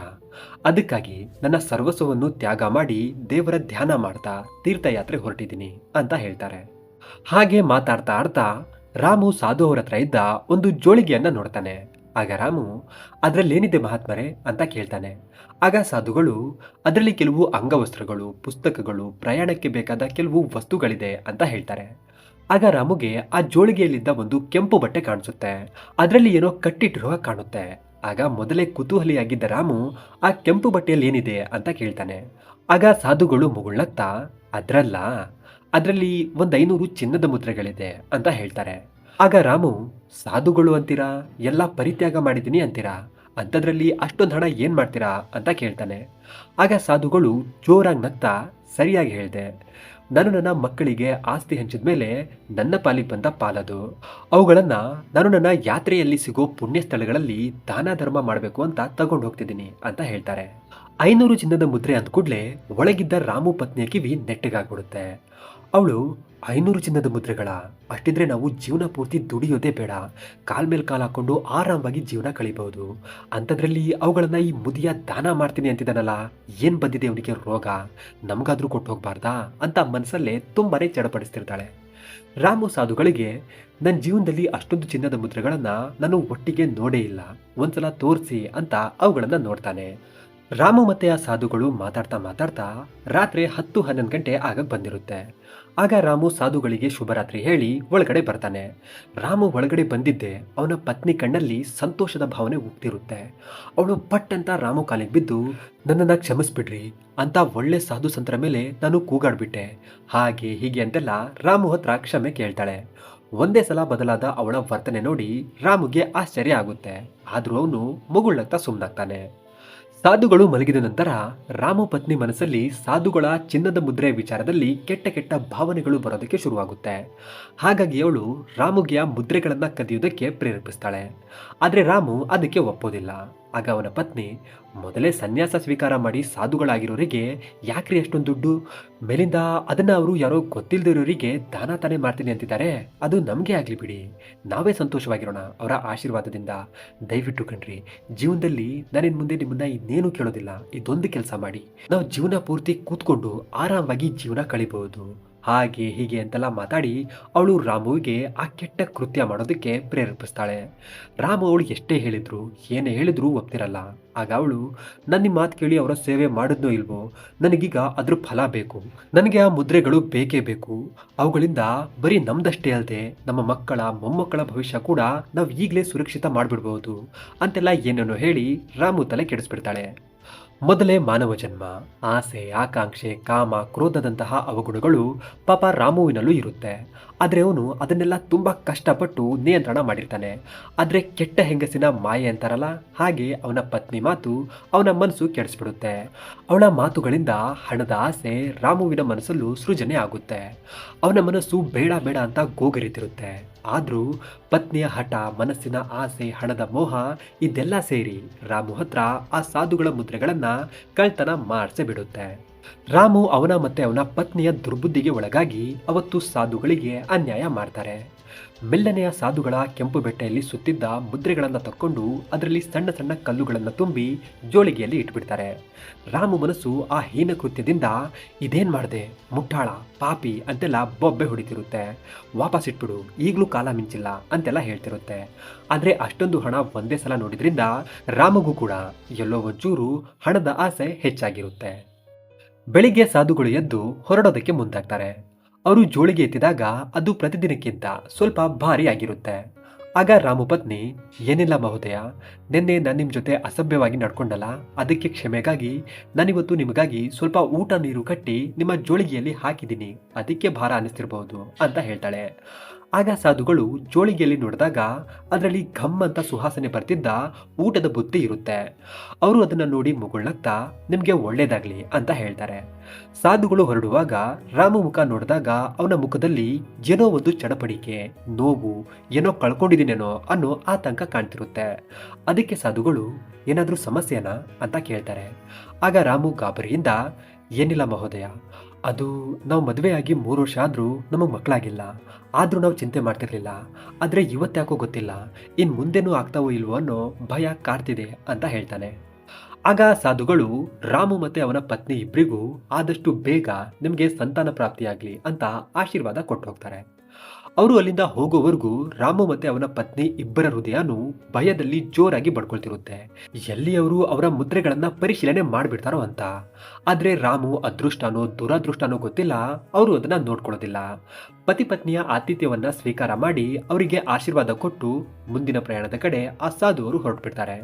ಅದಕ್ಕಾಗಿ ನನ್ನ ಸರ್ವಸ್ವವನ್ನು ತ್ಯಾಗ ಮಾಡಿ ದೇವರ ಧ್ಯಾನ ಮಾಡ್ತಾ ತೀರ್ಥಯಾತ್ರೆ ಹೊರಟಿದ್ದೀನಿ ಅಂತ ಹೇಳ್ತಾರೆ. ಹಾಗೆ ಮಾತಾಡ್ತಾ ಆಡ್ತಾ ರಾಮು ಸಾಧು ಅವರ ಹತ್ರ ಇದ್ದ ಒಂದು ಜೋಳಿಗೆಯನ್ನ ನೋಡ್ತಾನೆ. ಆಗ ರಾಮು, ಅದ್ರಲ್ಲೇನಿದೆ ಮಹಾತ್ಮರೇ ಅಂತ ಕೇಳ್ತಾನೆ. ಆಗ ಸಾಧುಗಳು, ಅದರಲ್ಲಿ ಕೆಲವು ಅಂಗವಸ್ತ್ರಗಳು, ಪುಸ್ತಕಗಳು, ಪ್ರಯಾಣಕ್ಕೆ ಬೇಕಾದ ಕೆಲವು ವಸ್ತುಗಳಿದೆ ಅಂತ ಹೇಳ್ತಾರೆ. ಆಗ ರಾಮುಗೆ ಆ ಜೋಳಿಗೆಯಲ್ಲಿದ್ದ ಒಂದು ಕೆಂಪು ಬಟ್ಟೆ ಕಾಣಿಸುತ್ತೆ. ಅದರಲ್ಲಿ ಏನೋ ಕಟ್ಟಿಟ್ಟಿರುವ ಕಾಣುತ್ತೆ. ಆಗ ಮೊದಲೇ ಕುತೂಹಲಿಯಾಗಿದ್ದ ರಾಮು ಆ ಕೆಂಪು ಬಟ್ಟೆಯಲ್ಲಿ ಏನಿದೆ ಅಂತ ಕೇಳ್ತಾನೆ. ಆಗ ಸಾಧುಗಳು ಮುಗುಳ್ನಗ್ತಾ, ಅದ್ರಲ್ಲ, ಅದರಲ್ಲಿ 500 ಚಿನ್ನದ ಮುದ್ರೆಗಳಿದೆ ಅಂತ ಹೇಳ್ತಾರೆ. ಆಗ ರಾಮು, ಸಾಧುಗಳು ಅಂತೀರಾ, ಎಲ್ಲ ಪರಿತ್ಯಾಗ ಮಾಡಿದ್ದೀನಿ ಅಂತೀರಾ, ಅಂಥದ್ರಲ್ಲಿ ಅಷ್ಟೊಂದು ಹಣ ಏನ್ ಮಾಡ್ತೀರಾ ಅಂತ ಕೇಳ್ತಾನೆ. ಆಗ ಸಾಧುಗಳು ಜೋರಾಗಿ ನಗ್ತಾ, ಸರಿಯಾಗಿ ಹೇಳ್ದೆ, ನಾನು ನನ್ನ ಮಕ್ಕಳಿಗೆ ಆಸ್ತಿ ಹಂಚಿದ ಮೇಲೆ ನನ್ನ ಪಾಲಿಗೆ ಬಂದ ಪಾಲದು. ಅವುಗಳನ್ನ ನಾನು ನನ್ನ ಯಾತ್ರೆಯಲ್ಲಿ ಸಿಗೋ ಪುಣ್ಯ ಸ್ಥಳಗಳಲ್ಲಿ ದಾನ ಧರ್ಮ ಮಾಡಬೇಕು ಅಂತ ತಗೊಂಡು ಹೋಗ್ತಿದ್ದೀನಿ ಅಂತ ಹೇಳ್ತಾರೆ. 500 ಚಿನ್ನದ ಮುದ್ರೆ ಅಂದ ಕೂಡಲೇ ಒಳಗಿದ್ದ ರಾಮು ಪತ್ನಿಯ ಕಿವಿ ನೆಟ್ಟಗಾಗ್ಬಿಡುತ್ತೆ. ಅವಳು, 500 ಚಿನ್ನದ ಮುದ್ರೆಗಳ, ಅಷ್ಟಿದ್ರೆ ನಾವು ಜೀವನ ಪೂರ್ತಿ ದುಡಿಯೋದೇ ಬೇಡ, ಕಾಲ್ ಮೇಲೆ ಕಾಲು ಹಾಕೊಂಡು ಆರಾಮಾಗಿ ಜೀವನ ಕಳಿಬಹುದು. ಅಂಥದ್ರಲ್ಲಿ ಅವುಗಳನ್ನ ಈ ಮುದಿಯ ದಾನ ಮಾಡ್ತೀನಿ ಅಂತಿದ್ದಾನಲ್ಲ, ಏನ್ ಬಂದಿದೆ ಅವನಿಗೆ ರೋಗ, ನಮಗಾದ್ರೂ ಕೊಟ್ಟು ಹೋಗ್ಬಾರ್ದಾ ಅಂತ ಮನಸ್ಸಲ್ಲೇ ತುಂಬಾನೇ ಚಡಪಡಿಸ್ತಿರ್ತಾಳೆ. ರಾಮು ಸಾಧುಗಳಿಗೆ, ನನ್ನ ಜೀವನದಲ್ಲಿ ಅಷ್ಟೊಂದು ಚಿನ್ನದ ಮುದ್ರೆಗಳನ್ನ ನಾನು ಒಟ್ಟಿಗೆ ನೋಡೇ ಇಲ್ಲ, ಒಂದ್ಸಲ ತೋರಿಸಿ ಅಂತ ಅವುಗಳನ್ನ ನೋಡ್ತಾನೆ. ರಾಮು ಮತ್ತೆ ಆ ಸಾಧುಗಳು ಮಾತಾಡ್ತಾ ಮಾತಾಡ್ತಾ ರಾತ್ರಿ 10-11 ಗಂಟೆ ಆಗಕ್ಕೆ ಬಂದಿರುತ್ತೆ. ಆಗ ರಾಮು ಸಾಧುಗಳಿಗೆ ಶುಭರಾತ್ರಿ ಹೇಳಿ ಒಳಗಡೆ ಬರ್ತಾನೆ. ರಾಮು ಒಳಗಡೆ ಬಂದಿದ್ದೆ ಅವನ ಪತ್ನಿ ಕಣ್ಣಲ್ಲಿ ಸಂತೋಷದ ಭಾವನೆ ಉಕ್ತಿರುತ್ತೆ. ಅವಳು ಪಟ್ ಅಂತ ರಾಮು ಕಾಲಿಗೆ ಬಿದ್ದು, ನನ್ನನ್ನು ಕ್ಷಮಿಸ್ಬಿಡ್ರಿ ಅಂತ ಒಳ್ಳೆ ಸಾಧು ಸಂತರ ಮೇಲೆ ನಾನು ಕೂಗಾಡ್ಬಿಟ್ಟೆ, ಹಾಗೆ ಹೀಗೆ ಅಂತೆಲ್ಲ ರಾಮು ಹತ್ರ ಕ್ಷಮೆ ಕೇಳ್ತಾಳೆ. ಒಂದೇ ಸಲ ಬದಲಾದ ಅವಳ ವರ್ತನೆ ನೋಡಿ ರಾಮುಗೆ ಆಶ್ಚರ್ಯ ಆಗುತ್ತೆ. ಆದ್ರೂ ಅವನು ಮುಗುಳ್ನಗ್ತಾ ಸುಮ್ಮನಾಗ್ತಾನೆ. ಸಾಧುಗಳು ಮಲಗಿದ ನಂತರ ರಾಮು ಪತ್ನಿ ಮನಸ್ಸಲ್ಲಿ ಸಾಧುಗಳ ಚಿನ್ನದ ಮುದ್ರೆ ವಿಚಾರದಲ್ಲಿ ಕೆಟ್ಟ ಕೆಟ್ಟ ಭಾವನೆಗಳು ಬರೋದಕ್ಕೆ ಶುರುವಾಗುತ್ತೆ. ಹಾಗಾಗಿ ಅವಳು ರಾಮುಗೆ ಆ ಮುದ್ರೆಗಳನ್ನ ಕದಿಯೋದಕ್ಕೆ ಪ್ರೇರೇಪಿಸ್ತಾಳೆ. ಆದರೆ ರಾಮು ಅದಕ್ಕೆ ಒಪ್ಪೋದಿಲ್ಲ. ಆಗ ಅವನ ಪತ್ನಿ, ಮೊದಲೇ ಸನ್ಯಾಸ ಸ್ವೀಕಾರ ಮಾಡಿ ಸಾಧುಗಳಾಗಿರೋರಿಗೆ ಯಾಕ್ರಿ ಅಷ್ಟೊಂದು ದುಡ್ಡು, ಮೇಲಿಂದ ಅದನ್ನ ಅವರು ಯಾರೋ ಗೊತ್ತಿಲ್ಲದಿರೋರಿಗೆ ದಾನ ತಾನೇ ಮಾಡ್ತೀನಿ ಅಂತಿದ್ದಾರೆ, ಅದು ನಮಗೆ ಆಗ್ಲಿ ಬಿಡಿ, ನಾವೇ ಸಂತೋಷವಾಗಿರೋಣ ಅವರ ಆಶೀರ್ವಾದದಿಂದ. ದಯವಿಟ್ಟು ಕಣ್ರಿ, ಜೀವನದಲ್ಲಿ ನಾನಿನ್ ಮುಂದೆ ನಿಮ್ಮನ್ನ ಇನ್ನೇನು ಕೇಳೋದಿಲ್ಲ, ಇದೊಂದು ಕೆಲಸ ಮಾಡಿ, ನಾವು ಜೀವನ ಪೂರ್ತಿ ಕೂತ್ಕೊಂಡು ಆರಾಮಾಗಿ ಜೀವನ ಕಳಿಬಹುದು, ಹಾಗೆ ಹೀಗೆ ಅಂತೆಲ್ಲ ಮಾತಾಡಿ ಅವಳು ರಾಮುವಿಗೆ ಆ ಕೆಟ್ಟ ಕೃತ್ಯ ಮಾಡೋದಕ್ಕೆ ಪ್ರೇರೇಪಿಸ್ತಾಳೆ. ರಾಮು ಅವಳು ಎಷ್ಟೇ ಹೇಳಿದ್ರು ಏನೇ ಹೇಳಿದ್ರು ಒಪ್ತಿರಲ್ಲ. ಆಗ ಅವಳು, ನನ್ನ ನಿಮ್ಮ ಮಾತು ಕೇಳಿ ಅವರ ಸೇವೆ ಮಾಡಿದ್ನೋ ಇಲ್ವೋ, ನನಗೀಗ ಅದ್ರ ಫಲ ಬೇಕು, ನನಗೆ ಆ ಮುದ್ರೆಗಳು ಬೇಕೇ ಬೇಕು, ಅವುಗಳಿಂದ ಬರೀ ನಮ್ದಷ್ಟೇ ಅಲ್ಲದೆ ನಮ್ಮ ಮಕ್ಕಳ ಮೊಮ್ಮಕ್ಕಳ ಭವಿಷ್ಯ ಕೂಡ ನಾವು ಈಗಲೇ ಸುರಕ್ಷಿತ ಮಾಡಿಬಿಡ್ಬೋದು ಅಂತೆಲ್ಲ ಏನೇನೋ ಹೇಳಿ ರಾಮು ತಲೆ ಕೆಡಿಸ್ಬಿಡ್ತಾಳೆ. ಮೊದಲೇ ಮಾನವ ಜನ್ಮ, ಆಸೆ, ಆಕಾಂಕ್ಷೆ, ಕಾಮ, ಕ್ರೋಧದಂತಹ ಅವಗುಣಗಳು ಪಾಪ ರಾಮುವಿನಲ್ಲೂ ಇರುತ್ತೆ. ಆದರೆ ಅವನು ಅದನ್ನೆಲ್ಲ ತುಂಬ ಕಷ್ಟಪಟ್ಟು ನಿಯಂತ್ರಣ ಮಾಡಿರ್ತಾನೆ. ಆದರೆ ಕೆಟ್ಟ ಹೆಂಗಸಿನ ಮಾಯೆ ಅಂತಾರಲ್ಲ, ಹಾಗೆ ಅವನ ಪತ್ನಿ ಮಾತು ಅವನ ಮನಸ್ಸು ಕೆಡಿಸ್ಬಿಡುತ್ತೆ. ಅವಳ ಮಾತುಗಳಿಂದ ಹಣದ ಆಸೆ ರಾಮುವಿನ ಮನಸ್ಸಲ್ಲೂ ಸೃಜನೆ ಆಗುತ್ತೆ. ಅವನ ಮನಸ್ಸು ಬೇಡ ಬೇಡ ಅಂತ ಗೋಗರಿತಿರುತ್ತೆ. ಆದರೂ ಪತ್ನಿಯ ಹಠ, ಮನಸ್ಸಿನ ಆಸೆ, ಹಣದ ಮೋಹ ಇದೆಲ್ಲ ಸೇರಿ ರಾಮು ಹತ್ರ ಆ ಸಾಧುಗಳ ಮುದ್ರೆಗಳನ್ನ ಕಳ್ತನ ಮಾಡಿಸೇ ಬಿಡುತ್ತೆ. ರಾಮು ಅವನ ಮತ್ತೆ ಅವನ ಪತ್ನಿಯ ದುರ್ಬುದ್ಧಿಗೆ ಒಳಗಾಗಿ ಅವತ್ತು ಸಾಧುಗಳಿಗೆ ಅನ್ಯಾಯ ಮಾಡ್ತಾರೆ. ಮೆಲ್ಲನೆಯ ಸಾಧುಗಳ ಕೆಂಪು ಬೆಟ್ಟೆಯಲ್ಲಿ ಸುತ್ತಿದ್ದ ಮುದ್ರೆಗಳನ್ನು ತಕ್ಕೊಂಡು ಅದರಲ್ಲಿ ಸಣ್ಣ ಸಣ್ಣ ಕಲ್ಲುಗಳನ್ನು ತುಂಬಿ ಜೋಳಿಗೆಯಲ್ಲಿ ಇಟ್ಬಿಡ್ತಾರೆ. ರಾಮು ಮನಸ್ಸು ಆ ಹೀನ ಕೃತ್ಯದಿಂದ ಇದೇನ್ ಮಾಡಿದೆ, ಮುಟ್ಟಾಳ, ಪಾಪಿ ಅಂತೆಲ್ಲ ಬೊಬ್ಬೆ ಹೊಡಿತಿರುತ್ತೆ. ವಾಪಸ್ ಇಟ್ಬಿಡು, ಈಗಲೂ ಕಾಲ ಮಿಂಚಿಲ್ಲ ಅಂತೆಲ್ಲ ಹೇಳ್ತಿರುತ್ತೆ. ಆದರೆ ಅಷ್ಟೊಂದು ಹಣ ಒಂದೇ ಸಲ ನೋಡಿದ್ರಿಂದ ರಾಮಗೂ ಕೂಡ ಎಲ್ಲೋ ಒಂಚೂರು ಹಣದ ಆಸೆ ಹೆಚ್ಚಾಗಿರುತ್ತೆ. ಬೆಳಿಗ್ಗೆ ಸಾಧುಗಳು ಎದ್ದು ಹೊರಡೋದಕ್ಕೆ ಮುಂದಾಗ್ತಾರೆ. ಅವರು ಜೋಳಿಗೆ ಎತ್ತಿದಾಗ ಅದು ಪ್ರತಿದಿನಕ್ಕಿಂತ ಸ್ವಲ್ಪ ಭಾರಿ ಆಗಿರುತ್ತೆ. ಆಗ ರಾಮು ಪತ್ನಿ, ಏನಿಲ್ಲ ಮಹೋದಯ, ನಿನ್ನೆ ನಾನು ನಿಮ್ಮ ಜೊತೆ ಅಸಭ್ಯವಾಗಿ ನಡ್ಕೊಂಡಲ್ಲ, ಅದಕ್ಕೆ ಕ್ಷಮೆಗಾಗಿ ನಾನಿವತ್ತು ನಿಮಗಾಗಿ ಸ್ವಲ್ಪ ಊಟ ನೀರು ಕಟ್ಟಿ ನಿಮ್ಮ ಜೋಳಿಗೆಯಲ್ಲಿ ಹಾಕಿದ್ದೀನಿ, ಅದಕ್ಕೆ ಭಾರ ಅನ್ನಿಸ್ತಿರ್ಬಹುದು ಅಂತ ಹೇಳ್ತಾಳೆ. ಆಗ ಸಾಧುಗಳು ಜೋಳಿಗೆಯಲ್ಲಿ ನೋಡಿದಾಗ ಅದರಲ್ಲಿ ಘಮ್ ಅಂತ ಸುವಾಸನೆ ಬರ್ತಿದ್ದ ಊಟದ ಬುತ್ತಿ ಇರುತ್ತೆ. ಅವರು ಅದನ್ನ ನೋಡಿ ಮುಗುಳ್ನಗ್ತಾ ನಿಮ್ಗೆ ಒಳ್ಳೇದಾಗ್ಲಿ ಅಂತ ಹೇಳ್ತಾರೆ. ಸಾಧುಗಳು ಹೊರಡುವಾಗ ರಾಮು ಮುಖ ನೋಡಿದಾಗ ಅವನ ಮುಖದಲ್ಲಿ ಏನೋ ಒಂದು ಚಡಪಡಿಕೆ, ನೋವು, ಏನೋ ಕಳ್ಕೊಂಡಿದ್ದೀನೇನೋ ಅನ್ನೋ ಆತಂಕ ಕಾಣ್ತಿರುತ್ತೆ. ಅದಕ್ಕೆ ಸಾಧುಗಳು, ಏನಾದ್ರೂ ಸಮಸ್ಯೆನಾ ಅಂತ ಕೇಳ್ತಾರೆ. ಆಗ ರಾಮು ಗಾಬರಿಯಿಂದ, ಏನಿಲ್ಲ ಮಹೋದಯ, ಅದು ನಾವು ಮದುವೆಯಾಗಿ 3 ವರ್ಷ ಆದರೂ ನಮಗೆ ಮಕ್ಕಳಾಗಿಲ್ಲ, ಆದರೂ ನಾವು ಚಿಂತೆ ಮಾಡ್ತಿರ್ಲಿಲ್ಲ. ಆದರೆ ಇವತ್ತ್ಯಾಕೋ ಗೊತ್ತಿಲ್ಲ, ಇನ್ನು ಮುಂದೇನೂ ಆಗ್ತಾವೋ ಇಲ್ವೋ ಅನ್ನೋ ಭಯ ಕಾಡ್ತಿದೆ ಅಂತ ಹೇಳ್ತಾನೆ. ಆಗ ಸಾಧುಗಳು ರಾಮು ಮತ್ತೆ ಅವನ ಪತ್ನಿ ಇಬ್ಬರಿಗೂ ಆದಷ್ಟು ಬೇಗ ನಿಮಗೆ ಸಂತಾನ ಪ್ರಾಪ್ತಿಯಾಗಲಿ ಅಂತ ಆಶೀರ್ವಾದ ಕೊಟ್ಟು ಹೋಗ್ತಾರೆ. ಅವರು ಅಲ್ಲಿಂದ ಹೋಗೋವರೆಗೂ ರಾಮು ಮತ್ತೆ ಅವನ ಪತ್ನಿ ಇಬ್ಬರ ಹೃದಯನೂ ಭಯದಲ್ಲಿ ಜೋರಾಗಿ ಬಡ್ಕೊಳ್ತಿರುತ್ತೆ. ಎಲ್ಲಿ ಅವರು ಅವರ ಮುದ್ರೆಗಳನ್ನ ಪರಿಶೀಲನೆ ಮಾಡಿಬಿಡ್ತಾರೋ ಅಂತ. ಆದ್ರೆ ರಾಮು ಅದೃಷ್ಟನೋ ದುರದೃಷ್ಟನೋ ಗೊತ್ತಿಲ್ಲ, ಅವರು ಅದನ್ನ ನೋಡ್ಕೊಳ್ಳೋದಿಲ್ಲ. ಪತಿ ಪತ್ನಿಯ ಆತಿಥ್ಯವನ್ನ ಸ್ವೀಕಾರ ಮಾಡಿ ಅವರಿಗೆ ಆಶೀರ್ವಾದ ಕೊಟ್ಟು ಮುಂದಿನ ಪ್ರಯಾಣದ ಕಡೆ ಆ ಸಾಧುವರು ಹೊರಟುಬಿಡ್ತಾರೆ.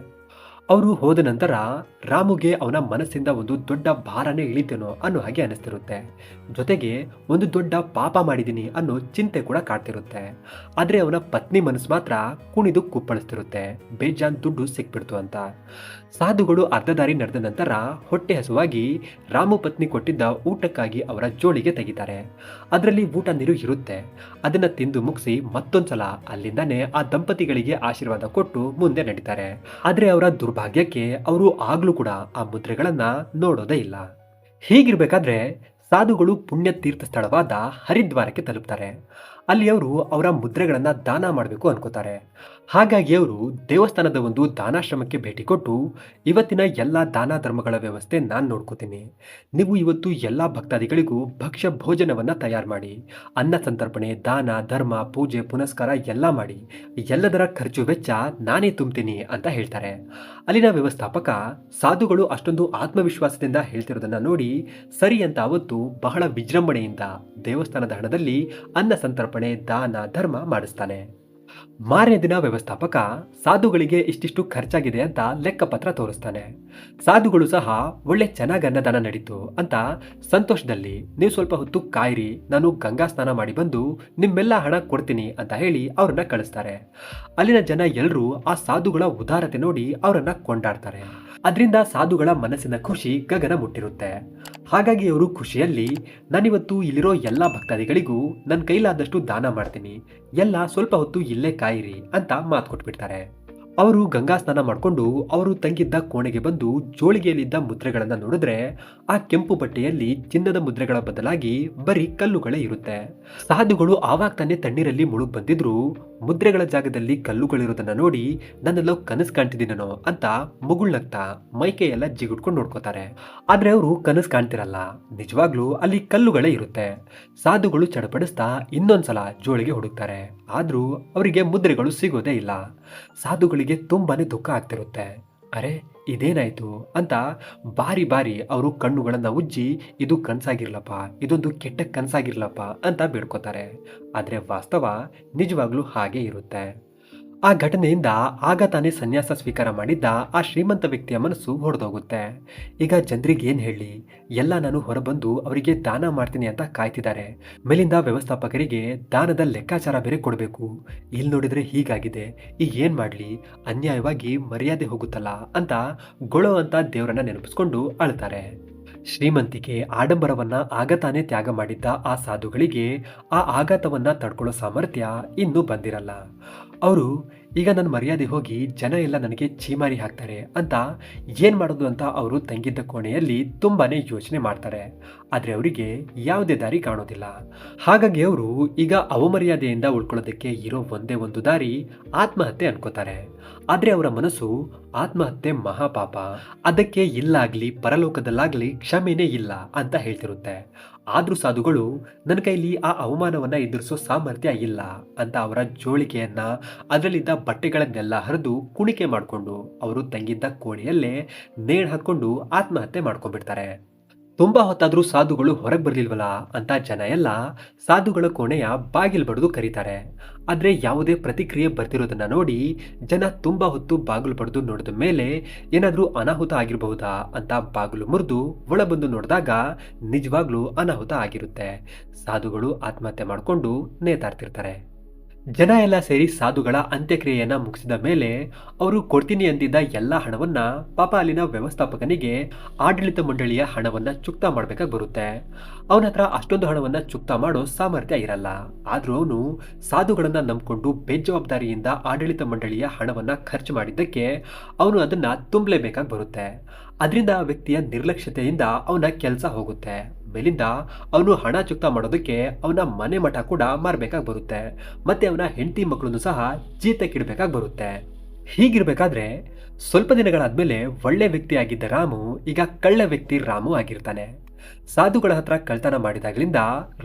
ಅವರು ಹೋದ ನಂತರ ರಾಮುಗೆ ಅವನ ಮನಸ್ಸಿಂದ ಒಂದು ದೊಡ್ಡ ಭಾರನೇ ಇಳಿತೇನೋ ಅನ್ನೋ ಹಾಗೆ ಅನಿಸ್ತಿರುತ್ತೆ. ಜೊತೆಗೆ ಒಂದು ದೊಡ್ಡ ಪಾಪ ಮಾಡಿದ್ದೀನಿ ಅನ್ನೋ ಚಿಂತೆ ಕೂಡ ಕಾಡ್ತಿರುತ್ತೆ. ಆದರೆ ಅವನ ಪತ್ನಿ ಮನಸ್ಸು ಮಾತ್ರ ಕುಣಿದು ಕುಪ್ಪಳಿಸ್ತಿರುತ್ತೆ, ಬೇಜಾನ್ ದುಡ್ಡು ಸಿಕ್ಬಿಡ್ತು ಅಂತ. ಸಾಧುಗಳು ಅರ್ಧ ದಾರಿ ನಡೆದ ನಂತರ ಹೊಟ್ಟೆ ಹಸುವಾಗಿ ರಾಮು ಪತ್ನಿ ಕೊಟ್ಟಿದ್ದ ಊಟಕ್ಕಾಗಿ ಅವರ ಜೋಳಿಗೆ ತೆಗಿತಾರೆ. ಅದರಲ್ಲಿ ಊಟ ನೀರು ಇರುತ್ತೆ. ಅದನ್ನ ತಿಂದು ಮುಗಿಸಿ ಮತ್ತೊಂದ್ಸಲ ಅಲ್ಲಿಂದಾನೇ ಆ ದಂಪತಿಗಳಿಗೆ ಆಶೀರ್ವಾದ ಕೊಟ್ಟು ಮುಂದೆ ನಡೀತಾರೆ. ಆದ್ರೆ ಅವರ ದುರ್ಭಾಗ್ಯಕ್ಕೆ ಅವರು ಆಗ್ಲೂ ಕೂಡ ಆ ಮುದ್ರೆಗಳನ್ನ ನೋಡೋದೇ ಇಲ್ಲ. ಹೀಗಿರ್ಬೇಕಾದ್ರೆ ಸಾಧುಗಳು ಪುಣ್ಯ ತೀರ್ಥ ಸ್ಥಳವಾದ ಹರಿದ್ವಾರಕ್ಕೆ ತಲುಪ್ತಾರೆ. ಅಲ್ಲಿ ಅವರು ಅವರ ಮುದ್ರೆಗಳನ್ನ ದಾನ ಮಾಡಬೇಕು ಅನ್ಕೋತಾರೆ. ಹಾಗಾಗಿ ಅವರು ದೇವಸ್ಥಾನದ ಒಂದು ದಾನಾಶ್ರಮಕ್ಕೆ ಭೇಟಿ ಕೊಟ್ಟು, ಇವತ್ತಿನ ಎಲ್ಲ ದಾನ ಧರ್ಮಗಳ ವ್ಯವಸ್ಥೆ ನಾನು ನೋಡ್ಕೋತೀನಿ, ನೀವು ಇವತ್ತು ಎಲ್ಲ ಭಕ್ತಾದಿಗಳಿಗೂ ಭಕ್ಷ್ಯ ಭೋಜನವನ್ನ ತಯಾರು ಮಾಡಿ, ಅನ್ನ ಸಂತರ್ಪಣೆ, ದಾನ ಧರ್ಮ, ಪೂಜೆ ಪುನಸ್ಕಾರ ಎಲ್ಲ ಮಾಡಿ, ಎಲ್ಲದರ ಖರ್ಚು ವೆಚ್ಚ ನಾನೇ ತುಂಬ್ತೀನಿ ಅಂತ ಹೇಳ್ತಾರೆ. ಅಲ್ಲಿನ ವ್ಯವಸ್ಥಾಪಕ ಸಾಧುಗಳು ಅಷ್ಟೊಂದು ಆತ್ಮವಿಶ್ವಾಸದಿಂದ ಹೇಳ್ತಿರೋದನ್ನ ನೋಡಿ ಸರಿ ಅಂತ ಅವತ್ತು ಬಹಳ ವಿಜೃಂಭಣೆಯಿಂದ ದೇವಸ್ಥಾನದ ಹಣದಲ್ಲಿ ಅನ್ನ ಸಂತರ್ಪಣೆ, ದಾನ ಧರ್ಮ ಮಾಡಿಸ್ತಾನೆ. ಮಾರನೇ ದಿನ ವ್ಯವಸ್ಥಾಪಕ ಸಾಧುಗಳಿಗೆ ಇಷ್ಟಿಷ್ಟು ಖರ್ಚಾಗಿದೆ ಅಂತ ಲೆಕ್ಕಪತ್ರ ತೋರಿಸ್ತಾನೆ. ಸಾಧುಗಳು ಸಹ ಒಳ್ಳೆ ಚೆನ್ನಾಗಿ ಅನ್ನದಾನ ನಡೀತು ಅಂತ ಸಂತೋಷದಲ್ಲಿ, ನೀವು ಸ್ವಲ್ಪ ಹೊತ್ತು ಕಾಯಿರಿ, ನಾನು ಗಂಗಾ ಸ್ನಾನ ಮಾಡಿ ಬಂದು ನಿಮ್ಮೆಲ್ಲ ಹಣ ಕೊಡ್ತೀನಿ ಅಂತ ಹೇಳಿ ಅವ್ರನ್ನ ಕಳಿಸ್ತಾರೆ. ಅಲ್ಲಿನ ಜನ ಎಲ್ಲರೂ ಆ ಸಾಧುಗಳ ಉದಾರತೆ ನೋಡಿ ಅವರನ್ನ ಕೊಂಡಾಡ್ತಾರೆ. ಅದರಿಂದ ಸಾಧುಗಳ ಮನಸ್ಸಿನ ಖುಷಿ ಗಗನ ಮುಟ್ಟಿರುತ್ತೆ. ಹಾಗಾಗಿ ಅವರು ಖುಷಿಯಲ್ಲಿ, ನಾನಿವತ್ತು ಇಲ್ಲಿರೋ ಎಲ್ಲ ಭಕ್ತಾದಿಗಳಿಗೂ ನನ್ನ ಕೈಲಾದಷ್ಟು ದಾನ ಮಾಡ್ತೀನಿ, ಎಲ್ಲ ಸ್ವಲ್ಪ ಹೊತ್ತು ಇಲ್ಲೇ ಕಾಯಿರಿ ಅಂತ ಮಾತು ಕೊಟ್ಬಿಡ್ತಾರೆ. ಅವರು ಗಂಗಾ ಸ್ನಾನ ಮಾಡಿಕೊಂಡು ಅವರು ತಂಗಿದ್ದ ಕೋಣೆಗೆ ಬಂದು ಜೋಳಿಗೆಯಲ್ಲಿದ್ದ ಮುದ್ರೆಗಳನ್ನ ನೋಡಿದ್ರೆ ಆ ಕೆಂಪು ಬಟ್ಟೆಯಲ್ಲಿ ಚಿನ್ನದ ಮುದ್ರೆಗಳ ಬದಲಾಗಿ ಬರೀ ಕಲ್ಲುಗಳೇ ಇರುತ್ತೆ. ಸಾಧುಗಳು ಆವಾಗ ತಾನೇ ತಣ್ಣೀರಲ್ಲಿ ಮುಳುಗ್ ಬಂದಿದ್ರು ಮುದ್ರೆಗಳ ಜಾಗದಲ್ಲಿ ಕಲ್ಲುಗಳಿರೋದನ್ನ ನೋಡಿ ನನ್ನೆಲ್ಲೋ ಕನಸು ಕಾಣ್ತಿದ್ದೀನೋ ಅಂತ ಮುಗುಳ್ನಗ್ತಾ ಮೈಕೈ ಎಲ್ಲ ಜಿಗುಟ್ಕೊಂಡು ನೋಡ್ಕೋತಾರೆ. ಆದ್ರೆ ಅವರು ಕನಸು ಕಾಣ್ತಿರಲ್ಲ, ನಿಜವಾಗ್ಲೂ ಅಲ್ಲಿ ಕಲ್ಲುಗಳೇ ಇರುತ್ತೆ. ಸಾಧುಗಳು ಚಡಪಡಿಸ್ತಾ ಇನ್ನೊಂದ್ಸಲ ಜೋಳಿಗೆ ಹುಡುಕ್ತಾರೆ. ಆದ್ರೂ ಅವರಿಗೆ ಮುದ್ರೆಗಳು ಸಿಗೋದೇ ಇಲ್ಲ. ಸಾಧುಗಳಿಗೆ ತುಂಬಾನೇ ದುಃಖ ಆಗ್ತಿರುತ್ತೆ. ಅರೆ ಇದೇನಾಯ್ತು ಅಂತ ಬಾರಿ ಬಾರಿ ಅವರು ಕಣ್ಣುಗಳನ್ನ ಉಜ್ಜಿ, ಇದು ಕನ್ಸಾಗಿರ್ಲಪ್ಪ, ಇದೊಂದು ಕೆಟ್ಟ ಕನ್ಸಾಗಿರ್ಲಪ್ಪ ಅಂತ ಬೇಡ್ಕೋತಾರೆ. ಆದ್ರೆ ವಾಸ್ತವ ನಿಜವಾಗ್ಲೂ ಹಾಗೆ ಇರುತ್ತೆ. ಆ ಘಟನೆಯಿಂದ ಆಗ ತಾನೇ ಸನ್ಯಾಸ ಸ್ವೀಕಾರ ಮಾಡಿದ್ದ ಆ ಶ್ರೀಮಂತ ವ್ಯಕ್ತಿಯ ಮನಸ್ಸು ಹೊಡೆದೋಗುತ್ತೆ. ಈಗ ಜನರಿಗೆ ಏನ್ ಹೇಳಿ, ಎಲ್ಲ ನಾನು ಹೊರಬಂದು ಅವರಿಗೆ ದಾನ ಮಾಡ್ತೀನಿ ಅಂತ ಕಾಯ್ತಿದ್ದಾರೆ. ಮೇಲಿಂದ ವ್ಯವಸ್ಥಾಪಕರಿಗೆ ದಾನದ ಲೆಕ್ಕಾಚಾರ ಬೇರೆ ಕೊಡಬೇಕು. ಇಲ್ಲಿ ನೋಡಿದ್ರೆ ಹೀಗಾಗಿದೆ, ಈಗ ಏನ್ ಮಾಡ್ಲಿ, ಅನ್ಯಾಯವಾಗಿ ಮರ್ಯಾದೆ ಹೋಗುತ್ತಲ್ಲ ಅಂತ ಗೊಳೋ ಅಂತ ದೇವರನ್ನ ನೆನಪಿಸ್ಕೊಂಡು ಅಳ್ತಾರೆ. ಶ್ರೀಮಂತಿಕೆ ಆಡಂಬರವನ್ನ ಆಗತಾನೆ ತ್ಯಾಗ ಮಾಡಿದ್ದ ಆ ಸಾಧುಗಳಿಗೆ ಆ ಆಘಾತವನ್ನ ತಡ್ಕೊಳ್ಳೋ ಸಾಮರ್ಥ್ಯ ಇನ್ನೂ ಬಂದಿರಲ್ಲ. ಅವರು ಈಗ ನನ್ನ ಮರ್ಯಾದೆ ಹೋಗಿ ಜನ ಎಲ್ಲ ನನಗೆ ಛೀಮಾರಿ ಹಾಕ್ತಾರೆ ಅಂತ ಏನ್ ಮಾಡೋದು ಅಂತ ಅವರು ತಂಗಿದ್ದ ಕೋಣೆಯಲ್ಲಿ ತುಂಬಾನೇ ಯೋಚನೆ ಮಾಡ್ತಾರೆ. ಆದ್ರೆ ಅವರಿಗೆ ಯಾವುದೇ ದಾರಿ ಕಾಣೋದಿಲ್ಲ. ಹಾಗಾಗಿ ಅವರು ಈಗ ಅವಮರ್ಯಾದೆಯಿಂದ ಉಳ್ಕೊಳ್ಳೋದಕ್ಕೆ ಇರೋ ಒಂದೇ ಒಂದು ದಾರಿ ಆತ್ಮಹತ್ಯೆ ಅನ್ಕೋತಾರೆ. ಆದ್ರೆ ಅವರ ಮನಸ್ಸು ಆತ್ಮಹತ್ಯೆ ಮಹಾಪಾಪ, ಅದಕ್ಕೆ ಇಲ್ಲಾಗ್ಲಿ ಪರಲೋಕದಲ್ಲಾಗ್ಲಿ ಕ್ಷಮೆನೇ ಇಲ್ಲ ಅಂತ ಹೇಳ್ತಿರುತ್ತೆ. ಆದ್ರೂ ಸಾಧುಗಳು ನನ್ನ ಕೈಲಿ ಆ ಅವಮಾನವನ್ನ ಎದುರಿಸೋ ಸಾಮರ್ಥ್ಯ ಇಲ್ಲ ಅಂತ ಅವರ ಜೋಳಿಗೆಯನ್ನ ಅದರಲ್ಲಿದ್ದ ಬಟ್ಟೆಗಳನ್ನೆಲ್ಲ ಹರಿದು ಕುಣಿಕೆ ಮಾಡಿಕೊಂಡು ಅವರು ತಂಗಿದ್ದ ಕೋಣೆಯಲ್ಲೇ ನೇಣು ಹಾಕೊಂಡು ಆತ್ಮಹತ್ಯೆ ಮಾಡ್ಕೊಂಡ್ಬಿಡ್ತಾರೆ. ತುಂಬಾ ಹೊತ್ತಾದ್ರೂ ಸಾಧುಗಳು ಹೊರಗೆ ಬರ್ಲಿಲ್ವಲ್ಲ ಅಂತ ಜನ ಎಲ್ಲ ಸಾಧುಗಳ ಕೋಣೆಯ ಬಾಗಿಲು ಬಡಿದು ಕರೀತಾರೆ. ಆದ್ರೆ ಯಾವುದೇ ಪ್ರತಿಕ್ರಿಯೆ ಬರ್ತಿರೋದನ್ನ ನೋಡಿ ಜನ ತುಂಬಾ ಹೊತ್ತು ಬಾಗಿಲು ಬಡಿದು ನೋಡಿದ ಮೇಲೆ ಏನಾದ್ರೂ ಅನಾಹುತ ಆಗಿರಬಹುದಾ ಅಂತ ಬಾಗಿಲು ಮುರಿದು ಒಳ ಬಂದು ನೋಡಿದಾಗ ನಿಜವಾಗ್ಲೂ ಅನಾಹುತ ಆಗಿರುತ್ತೆ. ಸಾಧುಗಳು ಆತ್ಮಹತ್ಯೆ ಮಾಡ್ಕೊಂಡು ನೇತಾಡ್ತಿರ್ತಾರೆ. ಜನ ಎಲ್ಲ ಸೇರಿ ಸಾಧುಗಳ ಅಂತ್ಯಕ್ರಿಯೆಯನ್ನ ಮುಗಿಸಿದ ಮೇಲೆ ಅವರು ಕೊಡ್ತೀನಿ ಅಂದಿದ್ದ ಎಲ್ಲ ಹಣವನ್ನ ಪಾಪ ಅಲ್ಲಿನ ವ್ಯವಸ್ಥಾಪಕನಿಗೆ ಆಡಳಿತ ಮಂಡಳಿಯ ಹಣವನ್ನ ಚುಕ್ತಾ ಮಾಡ್ಬೇಕಾಗಿ ಬರುತ್ತೆ. ಅವನ ಹತ್ರ ಅಷ್ಟೊಂದು ಹಣವನ್ನ ಚುಕ್ತಾ ಮಾಡೋ ಸಾಮರ್ಥ್ಯ ಇರಲ್ಲ. ಆದ್ರೂ ಅವನು ಸಾಧುಗಳನ್ನ ನಂಬ್ಕೊಂಡು ಬೇಜವಾಬ್ದಾರಿಯಿಂದ ಆಡಳಿತ ಮಂಡಳಿಯ ಹಣವನ್ನ ಖರ್ಚು ಮಾಡಿದ್ದಕ್ಕೆ ಅವನು ಅದನ್ನ ತುಂಬಲೇಬೇಕಾಗಿ ಬರುತ್ತೆ. ಅದರಿಂದ ಆ ವ್ಯಕ್ತಿಯ ನಿರ್ಲಕ್ಷ್ಯತೆಯಿಂದ ಅವನ ಕೆಲಸ ಹೋಗುತ್ತೆ. ಮೇಲಿಂದ ಅವನು ಹಣ ಚುಕ್ತಾ ಮಾಡೋದಕ್ಕೆ ಅವನ ಮನೆ ಮಠ ಕೂಡ ಮಾರ್ಬೇಕಾಗಿ ಬರುತ್ತೆ. ಮತ್ತೆ ಅವನ ಹೆಂಡತಿ ಮಕ್ಕಳನ್ನು ಸಹ ಜೀತಕ್ಕಿಡ್ಬೇಕಾಗಿ ಬರುತ್ತೆ. ಹೀಗಿರ್ಬೇಕಾದ್ರೆ ಸ್ವಲ್ಪ ದಿನಗಳಾದ್ಮೇಲೆ ಒಳ್ಳೆ ವ್ಯಕ್ತಿಯಾಗಿದ್ದ ರಾಮು ಈಗ ಕಳ್ಳ ವ್ಯಕ್ತಿ ರಾಮು ಆಗಿರ್ತಾನೆ. ಸಾಧುಗಳ ಹತ್ರ ಕಳ್ತನ ಮಾಡಿದಾಗ್ಲಿಂದ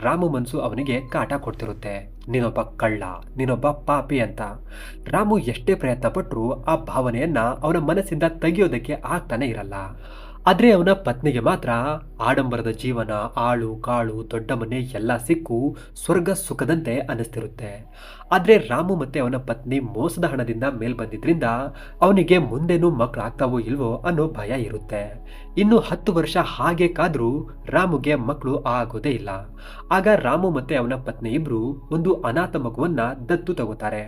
ರಾಮು ಮನ್ಸು ಅವನಿಗೆ ಕಾಟ ಕೊಡ್ತಿರುತ್ತೆ. ನೀನೊಬ್ಬ ಕಳ್ಳ, ನೀನೊಬ್ಬ ಪಾಪಿ ಅಂತ. ರಾಮು ಎಷ್ಟೇ ಪ್ರಯತ್ನ ಪಟ್ಟರೂ ಆ ಭಾವನೆಯನ್ನ ಅವನ ಮನಸ್ಸಿಂದ ತೆಗೆಯೋದಕ್ಕೆ ಆಗ್ತಾನೆ ಇರಲ್ಲ. ಆದ್ರೆ ಅವನ ಪತ್ನಿಗೆ ಮಾತ್ರ ಆಡಂಬರದ ಜೀವನ, ಆಳು ಕಾಳು ದೊಡ್ಡ ಮನೆ ಎಲ್ಲ ಸಿಕ್ಕು ಸ್ವರ್ಗ ಸುಖದಂತೆ ಅನಿಸ್ತಿರುತ್ತೆ. ಆದ್ರೆ ರಾಮು ಮತ್ತೆ ಅವನ ಪತ್ನಿ ಮೋಸದ ಹಣದಿಂದ ಮೇಲ್ ಬಂದಿದ್ರಿಂದ ಅವನಿಗೆ ಮುಂದೇನು ಮಕ್ಕಳಾಗ್ತಾವೋ ಇಲ್ವೋ ಅನ್ನೋ ಭಯ ಇರುತ್ತೆ. ಇನ್ನು 10 ವರ್ಷ ಹಾಗೆ ಕಾದ್ರೂ ರಾಮುಗೆ ಮಕ್ಕಳು ಆಗೋದೇ ಇಲ್ಲ. ಆಗ ರಾಮು ಮತ್ತೆ ಅವನ ಪತ್ನಿ ಇಬ್ರು ಒಂದು ಅನಾಥ ಮಗುವನ್ನ ದತ್ತು ತಗೋತಾರೆ.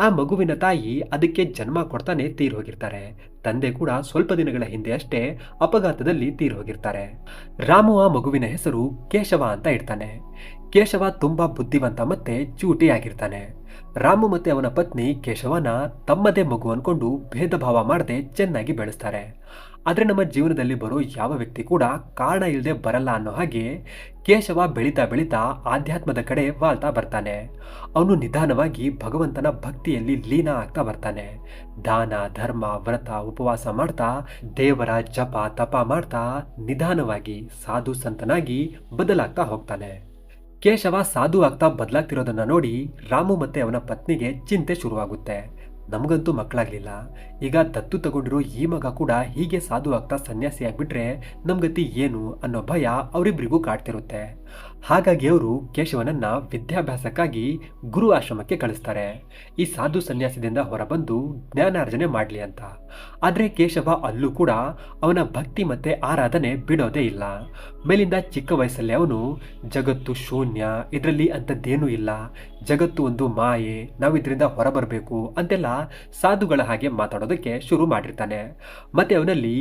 ಆ ಮಗುವಿನ ತಾಯಿ ಅದಕ್ಕೆ ಜನ್ಮ ಕೊಡ್ತಾನೆ ತೀರ್ ಹೋಗಿರ್ತಾರೆ. ತಂದೆ ಕೂಡ ಸ್ವಲ್ಪ ದಿನಗಳ ಹಿಂದೆ ಅಷ್ಟೇ ಅಪಘಾತದಲ್ಲಿ ತೀರ್ ಹೋಗಿರ್ತಾರೆ. ರಾಮು ಆ ಮಗುವಿನ ಹೆಸರು ಕೇಶವ ಅಂತ ಇಡ್ತಾನೆ. ಕೇಶವ ತುಂಬಾ ಬುದ್ಧಿವಂತ ಮತ್ತೆ ಚೂಟಿ ಆಗಿರ್ತಾನೆ. ರಾಮು ಮತ್ತೆ ಅವನ ಪತ್ನಿ ಕೇಶವನ ತಮ್ಮದೇ ಮಗು ಅನ್ಕೊಂಡು ಭೇದ ಭಾವ ಮಾಡದೆ ಚೆನ್ನಾಗಿ ಬೆಳೆಸ್ತಾರೆ. ಆದ್ರೆ ನಮ್ಮ ಜೀವನದಲ್ಲಿ ಬರೋ ಯಾವ ವ್ಯಕ್ತಿ ಕೂಡ ಕಾರಣ ಇಲ್ಲದೆ ಬರಲ್ಲ ಅನ್ನೋ ಹಾಗೆ ಕೇಶವ ಬೆಳೀತಾ ಬೆಳೀತಾ ಆಧ್ಯಾತ್ಮದ ಕಡೆ ವಾಲ್ತಾ ಬರ್ತಾನೆ. ಅವನು ನಿಧಾನವಾಗಿ ಭಗವಂತನ ಭಕ್ತಿಯಲ್ಲಿ ಲೀನ ಆಗ್ತಾ ಬರ್ತಾನೆ. ದಾನ ಧರ್ಮ ವ್ರತ ಉಪವಾಸ ಮಾಡ್ತಾ ದೇವರ ಜಪ ತಪ ಮಾಡ್ತಾ ನಿಧಾನವಾಗಿ ಸಾಧು ಸಂತನಾಗಿ ಬದಲಾಗ್ತಾ ಹೋಗ್ತಾನೆ. ಕೇಶವ ಸಾಧು ಆಗ್ತಾ ಬದಲಾಗ್ತಿರೋದನ್ನ ನೋಡಿ ರಾಮು ಮತ್ತೆ ಅವನ ಪತ್ನಿಗೆ ಚಿಂತೆ ಶುರುವಾಗುತ್ತೆ. ನಮಗಂತೂ ಮಕ್ಕಳಾಗ್ಲಿಲ್ಲ, ಈಗ ದತ್ತು ತಗೊಂಡಿರೋ ಈ ಮಗ ಕೂಡ ಹೀಗೆ ಸಾಧು ಆಗ್ತಾ ಸನ್ಯಾಸಿ ಆಗ್ಬಿಟ್ರೆ ನಮ್ಗತಿ ಏನು ಅನ್ನೋ ಭಯ ಅವರಿಬ್ಬರಿಗೂ ಕಾಡ್ತಿರುತ್ತೆ. ಹಾಗಾಗಿ ಅವರು ಕೇಶವನನ್ನ ವಿದ್ಯಾಭ್ಯಾಸಕ್ಕಾಗಿ ಗುರು ಆಶ್ರಮಕ್ಕೆ ಕಳಿಸ್ತಾರೆ, ಈ ಸಾಧು ಸನ್ಯಾಸದಿಂದ ಹೊರಬಂದು ಜ್ಞಾನಾರ್ಜನೆ ಮಾಡ್ಲಿ ಅಂತ. ಆದ್ರೆ ಕೇಶವ ಅಲ್ಲೂ ಕೂಡ ಅವನ ಭಕ್ತಿ ಮತ್ತೆ ಆರಾಧನೆ ಬಿಡೋದೇ ಇಲ್ಲ. ಮೇಲಿಂದ ಚಿಕ್ಕ ವಯಸ್ಸಲ್ಲೇ ಅವನು ಜಗತ್ತು ಶೂನ್ಯ, ಇದರಲ್ಲಿ ಅಂಥದ್ದೇನೂ ಇಲ್ಲ, ಜಗತ್ತು ಒಂದು ಮಾಯೆ, ನಾವು ಇದರಿಂದ ಹೊರಬರಬೇಕು ಅಂತೆಲ್ಲ ಸಾಧುಗಳ ಹಾಗೆ ಮಾತಾಡೋದಕ್ಕೆ ಶುರು ಮಾಡಿರ್ತಾನೆ. ಮತ್ತೆ ಅವನಲ್ಲಿ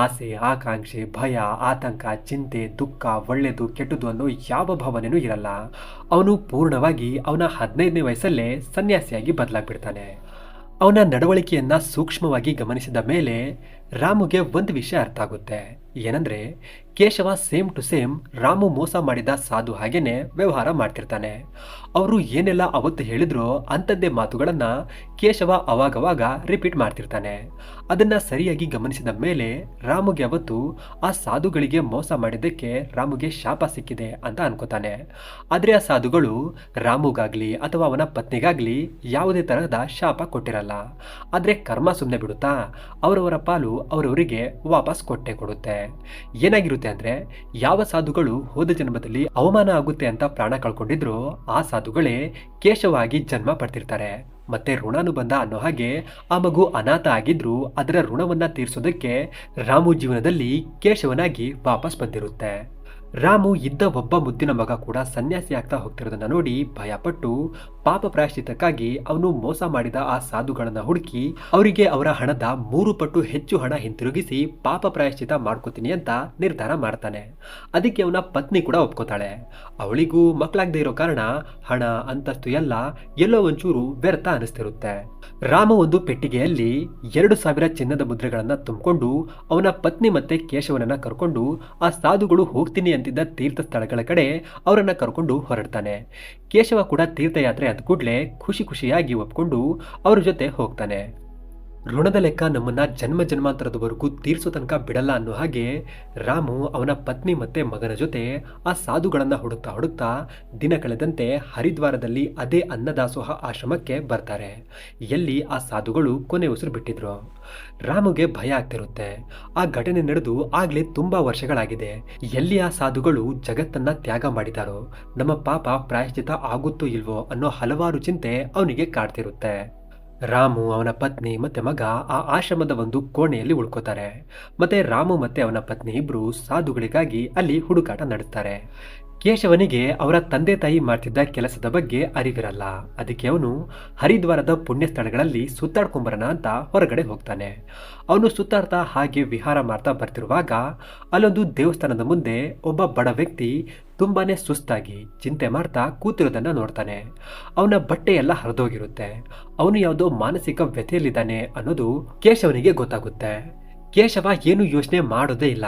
ಆಸೆ ಆಕಾಂಕ್ಷೆ ಭಯ ಆತಂಕ ಚಿಂತೆ ದುಃಖ ಒಳ್ಳೆಯದು ಕೆಟ್ಟದ್ದು ಅನ್ನೋ ಯಾವ ಭಾವನೆನೂ ಇರಲ್ಲ. ಅವನು ಪೂರ್ಣವಾಗಿ ಅವನ 15ನೇ ವಯಸ್ಸಲ್ಲೇ ಸನ್ಯಾಸಿಯಾಗಿ ಬದಲಾಗ್ಬಿಡ್ತಾನೆ. ಅವನ ನಡವಳಿಕೆಯನ್ನ ಸೂಕ್ಷ್ಮವಾಗಿ ಗಮನಿಸಿದ ಮೇಲೆ ರಾಮುಗೆ ಒಂದು ವಿಷಯ ಅರ್ಥ ಆಗುತ್ತೆ. ಏನಂದ್ರೆ Keshava same to same Ramu ಮೋಸ ಮಾಡಿದ ಸಾಧು ಹಾಗೇನೆ ವ್ಯವಹಾರ ಮಾಡ್ತಿರ್ತಾನೆ. ಅವರು ಏನೆಲ್ಲ ಅವತ್ತು ಹೇಳಿದ್ರೋ ಅಂಥದ್ದೇ ಮಾತುಗಳನ್ನ ಕೇಶವ ಅವಾಗವಾಗ ರಿಪೀಟ್ ಮಾಡ್ತಿರ್ತಾನೆ. ಅದನ್ನ ಸರಿಯಾಗಿ ಗಮನಿಸಿದ ಮೇಲೆ ರಾಮುಗೆ ಅವತ್ತು ಆ ಸಾಧುಗಳಿಗೆ ಮೋಸ ಮಾಡಿದ್ದಕ್ಕೆ ರಾಮುಗೆ ಶಾಪ ಸಿಕ್ಕಿದೆ ಅಂತ ಅನ್ಕೋತಾನೆ. ಆದ್ರೆ ಆ ಸಾಧುಗಳು ರಾಮುಗಾಗ್ಲಿ ಅಥವಾ ಅವನ ಪತ್ನಿಗಾಗ್ಲಿ ಯಾವುದೇ ತರಹದ ಶಾಪ ಕೊಟ್ಟಿರಲ್ಲ. ಆದ್ರೆ ಕರ್ಮ ಸುಮ್ಮನೆ ಬಿಡುತ್ತಾ, ಅವರವರ ಪಾಲು ಅವರವರಿಗೆ ವಾಪಸ್ ಕೊಟ್ಟೆ ಕೊಡುತ್ತೆ. ಏನಾಗಿರುತ್ತೆ ಅಂದ್ರೆ ಯಾವ ಸಾಧುಗಳು ಹೋದ ಜನ್ಮದಲ್ಲಿ ಅವಮಾನ ಆಗುತ್ತೆ ಅಂತ ಪ್ರಾಣ ಕಳ್ಕೊಂಡಿದ್ರು ಆ ಸಾಧುಗಳೇ ಕೇಶವಾಗಿ ಜನ್ಮ ಪಡ್ತಿರ್ತಾರೆ. ಮತ್ತೆ ಋಣಾನುಬಂಧ ಅನ್ನೋ ಹಾಗೆ ಆ ಮಗು ಅನಾಥ ಆಗಿದ್ರು ಅದರ ಋಣವನ್ನ ತೀರಿಸೋದಕ್ಕೆ ರಾಮು ಜೀವನದಲ್ಲಿ ಕೇಶವನಾಗಿ ವಾಪಸ್ ಬಂದಿರುತ್ತೆ. ರಾಮು ಇದ್ದ ಒಬ್ಬ ಮುದ್ದಿನ ಮಗ ಕೂಡ ಸನ್ಯಾಸಿ ಆಗ್ತಾ ಹೋಗ್ತಿರೋದನ್ನ ನೋಡಿ ಭಯಪಟ್ಟು ಪಾಪ ಪ್ರಾಯಶ್ಚಿತ್ತಕ್ಕಾಗಿ ಅವನು ಮೋಸ ಮಾಡಿದ ಆ ಸಾಧುಗಳನ್ನ ಹುಡುಕಿ ಅವರಿಗೆ ಅವರ ಹಣದ 3 ಪಟ್ಟು ಹೆಚ್ಚು ಹಣ ಹಿಂತಿರುಗಿಸಿ ಪಾಪ ಪ್ರಾಯಶ್ಚಿತ್ತ ಮಾಡ್ಕೋತೀನಿ ಅಂತ ನಿರ್ಧಾರ ಮಾಡ್ತಾನೆ. ಅದಕ್ಕೆ ಅವನ ಪತ್ನಿ ಕೂಡ ಒಪ್ಕೋತಾಳೆ. ಅವಳಿಗೂ ಮಕ್ಕಳಾಗದೇ ಇರೋ ಕಾರಣ ಹಣ ಅಂತಸ್ತು ಎಲ್ಲ ಎಲ್ಲೋ ಒಂಚೂರು ವ್ಯರ್ಥ ಅನಿಸ್ತಿರುತ್ತೆ. ರಾಮ ಒಂದು ಪೆಟ್ಟಿಗೆಯಲ್ಲಿ 2,000 ಚಿನ್ನದ ಮುದ್ರೆಗಳನ್ನ ತುಂಬಿಕೊಂಡು ಅವನ ಪತ್ನಿ ಮತ್ತೆ ಕೇಶವನನ್ನ ಕರ್ಕೊಂಡು ಆ ಸಾಧುಗಳು ಹೋಗ್ತೀನಿ ಅಂತಿದ್ದ ತೀರ್ಥ ಸ್ಥಳಗಳ ಕಡೆ ಅವರನ್ನ ಕರ್ಕೊಂಡು ಹೊರಡ್ತಾನೆ. ಕೇಶವ ಕೂಡ ತೀರ್ಥಯಾತ್ರೆ ಆದ ಕೂಡಲೇ ಖುಷಿ ಖುಷಿಯಾಗಿ ಒಪ್ಕೊಂಡು ಅವ್ರ ಜೊತೆ ಹೋಗ್ತಾನೆ. ಋಣದ ಲೆಕ್ಕ ನಮ್ಮನ್ನ ಜನ್ಮ ಜನ್ಮಾಂತರದವರೆಗೂ ತೀರ್ಸೋ ತನಕ ಬಿಡಲ್ಲ ಅನ್ನೋ ಹಾಗೆ ರಾಮು ಅವನ ಪತ್ನಿ ಮತ್ತೆ ಮಗನ ಜೊತೆ ಆ ಸಾಧುಗಳನ್ನ ಹುಡುಕ್ತಾ ಹುಡುಕ್ತಾ ದಿನ ಕಳೆದಂತೆ ಹರಿದ್ವಾರದಲ್ಲಿ ಅದೇ ಅನ್ನದಾಸೋಹ ಆಶ್ರಮಕ್ಕೆ ಬರ್ತಾರೆ, ಎಲ್ಲಿ ಆ ಸಾಧುಗಳು ಕೊನೆ ಉಸಿರು ಬಿಟ್ಟಿದ್ರು. ರಾಮುಗೆ ಭಯ ಆಗ್ತಿರುತ್ತೆ. ಆ ಘಟನೆ ನಡೆದು ಆಗ್ಲೇ ತುಂಬಾ ವರ್ಷಗಳಾಗಿದೆ. ಎಲ್ಲಿ ಆ ಸಾಧುಗಳು ಜಗತ್ತನ್ನ ತ್ಯಾಗ ಮಾಡಿದಾರೋ, ನಮ್ಮ ಪಾಪ ಪ್ರಾಯಶ್ಚಿತ ಆಗುತ್ತೋ ಇಲ್ವೋ ಅನ್ನೋ ಹಲವಾರು ಚಿಂತೆ ಅವನಿಗೆ ಕಾಡ್ತಿರುತ್ತೆ. ರಾಮು, ಅವನ ಪತ್ನಿ ಮತ್ತೆ ಮಗ ಆ ಆಶ್ರಮದ ಒಂದು ಕೋಣೆಯಲ್ಲಿ ಉಳ್ಕೋತಾರೆ. ಮತ್ತೆ ರಾಮು ಮತ್ತೆ ಅವನ ಪತ್ನಿ ಇಬ್ರು ಸಾಧುಗಳಿಗಾಗಿ ಅಲ್ಲಿ ಹುಡುಕಾಟ ನಡೆಸ್ತಾರೆ. ಕೇಶವನಿಗೆ ಅವರ ತಂದೆ ತಾಯಿ ಮಾಡ್ತಿದ್ದ ಕೆಲಸದ ಬಗ್ಗೆ ಅರಿವಿರಲ್ಲ. ಅದಕ್ಕೆ ಅವನು ಹರಿದ್ವಾರದ ಪುಣ್ಯ ಸ್ಥಳಗಳಲ್ಲಿ ಸುತ್ತಾಡ್ಕೊಂಬರೋಣ ಅಂತ ಹೊರಗಡೆ ಹೋಗ್ತಾನೆ. ಅವನು ಸುತ್ತಾಡ್ತಾ ಹಾಗೆ ವಿಹಾರ ಮಾಡ್ತಾ ಬರ್ತಿರುವಾಗ ಅಲ್ಲೊಂದು ದೇವಸ್ಥಾನದ ಮುಂದೆ ಒಬ್ಬ ಬಡ ವ್ಯಕ್ತಿ ತುಂಬಾನೇ ಸುಸ್ತಾಗಿ ಚಿಂತೆ ಮಾಡ್ತಾ ಕೂತಿರೋದನ್ನ ನೋಡ್ತಾನೆ. ಅವನ ಬಟ್ಟೆ ಎಲ್ಲ ಹರಿದೋಗಿರುತ್ತೆ. ಅವನು ಯಾವುದೋ ಮಾನಸಿಕ ವ್ಯಥೆಯಲ್ಲಿದ್ದಾನೆ ಅನ್ನೋದು ಕೇಶವನಿಗೆ ಗೊತ್ತಾಗುತ್ತೆ. ಕೇಶವ ಏನು ಯೋಚನೆ ಮಾಡೋದೇ ಇಲ್ಲ.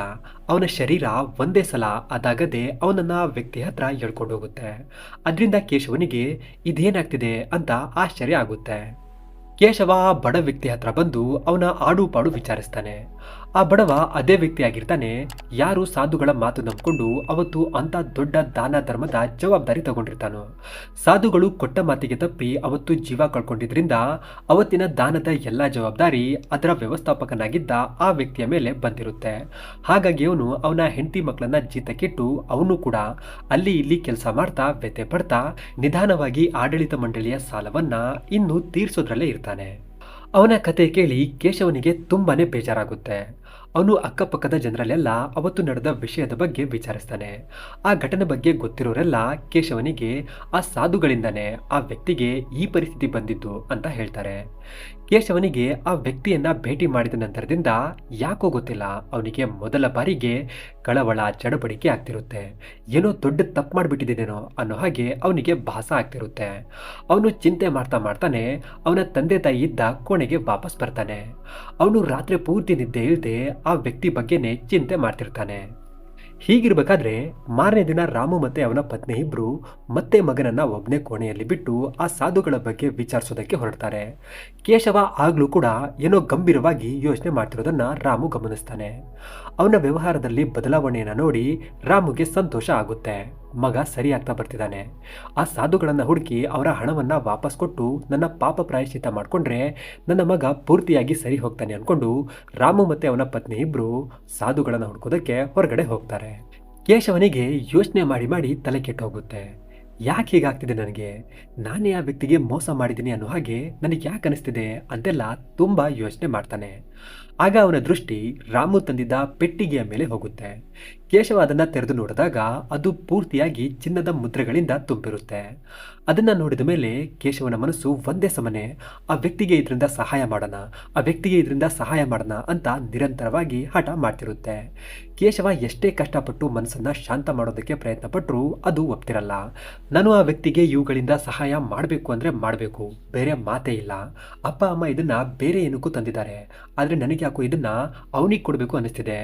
ಅವನ ಶರೀರ ಒಂದೇ ಸಲ ಅದಾಗದೆ ಅವನನ್ನ ವ್ಯಕ್ತಿ ಹತ್ರ ಎಳ್ಕೊಂಡು ಹೋಗುತ್ತೆ. ಅದರಿಂದ ಕೇಶವನಿಗೆ ಇದೇನಾಗ್ತಿದೆ ಅಂತ ಆಶ್ಚರ್ಯ ಆಗುತ್ತೆ. ಕೇಶವ ಬಡ ವ್ಯಕ್ತಿ ಹತ್ರ ಬಂದು ಅವನ ಆಡು ಪಾಡು ವಿಚಾರಿಸ್ತಾನೆ. ಆ ಬಡವ ಅದೇ ವ್ಯಕ್ತಿ ಆಗಿರ್ತಾನೆ, ಯಾರು ಸಾಧುಗಳ ಮಾತು ನಂಬಿಕೊಂಡು ಅವತ್ತು ಅಂತ ದೊಡ್ಡ ದಾನ ಧರ್ಮದ ಜವಾಬ್ದಾರಿ ತಗೊಂಡಿರ್ತಾನೋ. ಸಾಧುಗಳು ಕೊಟ್ಟ ಮಾತಿಗೆ ತಪ್ಪಿ ಅವತ್ತು ಜೀವ ಕಳ್ಕೊಂಡಿದ್ರಿಂದ ಅವತ್ತಿನ ದಾನದ ಎಲ್ಲ ಜವಾಬ್ದಾರಿ ಅದರ ವ್ಯವಸ್ಥಾಪಕನಾಗಿದ್ದ ಆ ವ್ಯಕ್ತಿಯ ಮೇಲೆ ಬಂದಿರುತ್ತೆ. ಹಾಗಾಗಿ ಅವನು ಅವನ ಹೆಂಡತಿ ಮಕ್ಕಳನ್ನ ಜೀತಕ್ಕಿಟ್ಟು ಅವನು ಕೂಡ ಅಲ್ಲಿ ಇಲ್ಲಿ ಕೆಲಸ ಮಾಡ್ತಾ ವ್ಯಥೆ ಪಡ್ತಾ ನಿಧಾನವಾಗಿ ಆಡಳಿತ ಮಂಡಳಿಯ ಸಾಲವನ್ನ ಇನ್ನು ತೀರ್ಸೋದ್ರಲ್ಲೇ ಇರ್ತಾನೆ. ಅವನ ಕತೆ ಕೇಳಿ ಕೇಶವನಿಗೆ ತುಂಬಾನೇ ಬೇಜಾರಾಗುತ್ತೆ. ಅವನು ಅಕ್ಕಪಕ್ಕದ ಜನರಲ್ಲೆಲ್ಲ ಅವತ್ತು ನಡೆದ ವಿಷಯದ ಬಗ್ಗೆ ವಿಚಾರಿಸ್ತಾನೆ. ಆ ಘಟನೆ ಬಗ್ಗೆ ಗೊತ್ತಿರೋರೆಲ್ಲ ಕೇಶವನಿಗೆ ಆ ಸಾಧುಗಳಿಂದಾನೇ ಆ ವ್ಯಕ್ತಿಗೆ ಈ ಪರಿಸ್ಥಿತಿ ಬಂದಿದ್ದು ಅಂತ ಹೇಳ್ತಾರೆ. ಕೇಶವನಿಗೆ ಆ ವ್ಯಕ್ತಿಯನ್ನ ಭೇಟಿ ಮಾಡಿದ ನಂತರದಿಂದ ಯಾಕೋ ಗೊತ್ತಿಲ್ಲ, ಅವನಿಗೆ ಮೊದಲ ಬಾರಿಗೆ ಕಳವಳ ಚಡಪಡಿಕೆ ಆಗ್ತಿರುತ್ತೆ. ಏನೋ ದೊಡ್ಡ ತಪ್ಪು ಮಾಡಿಬಿಟ್ಟಿದ್ದೇನೋ ಅನ್ನೋ ಹಾಗೆ ಅವನಿಗೆ ಭಾಸ ಆಗ್ತಿರುತ್ತೆ. ಅವನು ಚಿಂತೆ ಮಾಡ್ತಾ ಮಾಡ್ತಾನೆ ಅವನ ತಂದೆ ತಾಯಿ ಇದ್ದ ಕೋಣೆಗೆ ವಾಪಸ್ ಬರ್ತಾನೆ. ಅವನು ರಾತ್ರಿ ಪೂರ್ತಿ ನಿದ್ದೆ ಇಲ್ಲದೆ ಆ ವ್ಯಕ್ತಿ ಬಗ್ಗೆನೇ ಚಿಂತೆ ಮಾಡ್ತಿರ್ತಾನೆ. ಹೀಗಿರ್ಬೇಕಾದ್ರೆ ಮಾರನೇ ದಿನ ರಾಮು ಮತ್ತೆ ಅವನ ಪತ್ನಿ ಇಬ್ರು ಮತ್ತೆ ಮಗನನ್ನ ಒಬ್ಬನೇ ಕೋಣೆಯಲ್ಲಿ ಬಿಟ್ಟು ಆ ಸಾಧುಗಳ ಬಗ್ಗೆ ವಿಚಾರಿಸೋದಕ್ಕೆ ಹೊರಡ್ತಾರೆ. ಕೇಶವ ಆಗ್ಲೂ ಕೂಡ ಏನೋ ಗಂಭೀರವಾಗಿ ಯೋಚನೆ ಮಾಡ್ತಿರೋದನ್ನ ರಾಮು ಗಮನಿಸ್ತಾನೆ. ಅವನ ವ್ಯವಹಾರದಲ್ಲಿ ಬದಲಾವಣೆಯನ್ನ ನೋಡಿ ರಾಮುಗೆ ಸಂತೋಷ ಆಗುತ್ತೆ. ಮಗ ಸರಿ ಆಗ್ತಾ ಬರ್ತಿದ್ದಾನೆ. ಆ ಸಾಧುಗಳನ್ನ ಹುಡುಕಿ ಅವರ ಹಣವನ್ನ ವಾಪಸ್ ಕೊಟ್ಟು ನನ್ನ ಪಾಪ ಪ್ರಾಯಶ್ಚಿತ್ತ ಮಾಡ್ಕೊಂಡ್ರೆ ನನ್ನ ಮಗ ಪೂರ್ತಿಯಾಗಿ ಸರಿ ಹೋಗ್ತಾನೆ ಅನ್ಕೊಂಡು ರಾಮು ಮತ್ತೆ ಅವನ ಪತ್ನಿ ಇಬ್ರು ಸಾಧುಗಳನ್ನ ಹುಡ್ಕೋದಕ್ಕೆ ಹೊರಗಡೆ ಹೋಗ್ತಾರೆ. ಕೇಶವನಿಗೆ ಯೋಚನೆ ಮಾಡಿ ಮಾಡಿ ತಲೆ ಕೆಟ್ಟೋಗುತ್ತೆ. ಯಾಕೆ ಹೀಗಾಗ್ತಿದೆ ನನಗೆ, ನಾನೇ ಆ ವ್ಯಕ್ತಿಗೆ ಮೋಸ ಮಾಡಿದ್ದೀನಿ ಅನ್ನೋ ಹಾಗೆ ನನಗೆ ಯಾಕೆ ಅನಿಸ್ತಿದೆ ಅಂತೆಲ್ಲ ತುಂಬಾ ಯೋಚನೆ ಮಾಡ್ತಾನೆ. ಆಗ ಅವನ ದೃಷ್ಟಿ ರಾಮು ತಂದಿದ್ದ ಪೆಟ್ಟಿಗೆಯ ಮೇಲೆ ಹೋಗುತ್ತೆ. ಕೇಶವ ಅದನ್ನ ತೆರೆದು ನೋಡಿದಾಗ ಅದು ಪೂರ್ತಿಯಾಗಿ ಚಿನ್ನದ ಮುದ್ರೆಗಳಿಂದ ತುಂಬಿರುತ್ತೆ. ಅದನ್ನ ನೋಡಿದ ಮೇಲೆ ಕೇಶವನ ಮನಸ್ಸು ಒಂದೇ ಸಮನೆ ಆ ವ್ಯಕ್ತಿಗೆ ಇದರಿಂದ ಸಹಾಯ ಮಾಡೋಣ, ಆ ವ್ಯಕ್ತಿಗೆ ಇದರಿಂದ ಸಹಾಯ ಮಾಡೋಣ ಅಂತ ನಿರಂತರವಾಗಿ ಹಠ ಮಾಡ್ತಿರುತ್ತೆ. ಕೇಶವ ಎಷ್ಟೇ ಕಷ್ಟಪಟ್ಟು ಮನಸ್ಸನ್ನ ಶಾಂತ ಮಾಡೋದಕ್ಕೆ ಪ್ರಯತ್ನ ಪಟ್ಟರು ಅದು ಒಪ್ತಿರಲ್ಲ. ನಾನು ಆ ವ್ಯಕ್ತಿಗೆ ಇವುಗಳಿಂದ ಸಹಾಯ ಮಾಡಬೇಕು ಅಂದ್ರೆ ಮಾಡಬೇಕು, ಬೇರೆ ಮಾತೇ ಇಲ್ಲ. ಅಪ್ಪ ಅಮ್ಮ ಇದನ್ನ ಬೇರೆ ಏನಕ್ಕೂ ತಂದಿದ್ದಾರೆ, ಆದ್ರೆ ನನಗೆ ಯಾಕೋ ಇದನ್ನ ಅವನಿಗೆ ಕೊಡಬೇಕು ಅನಿಸ್ತಿದೆ.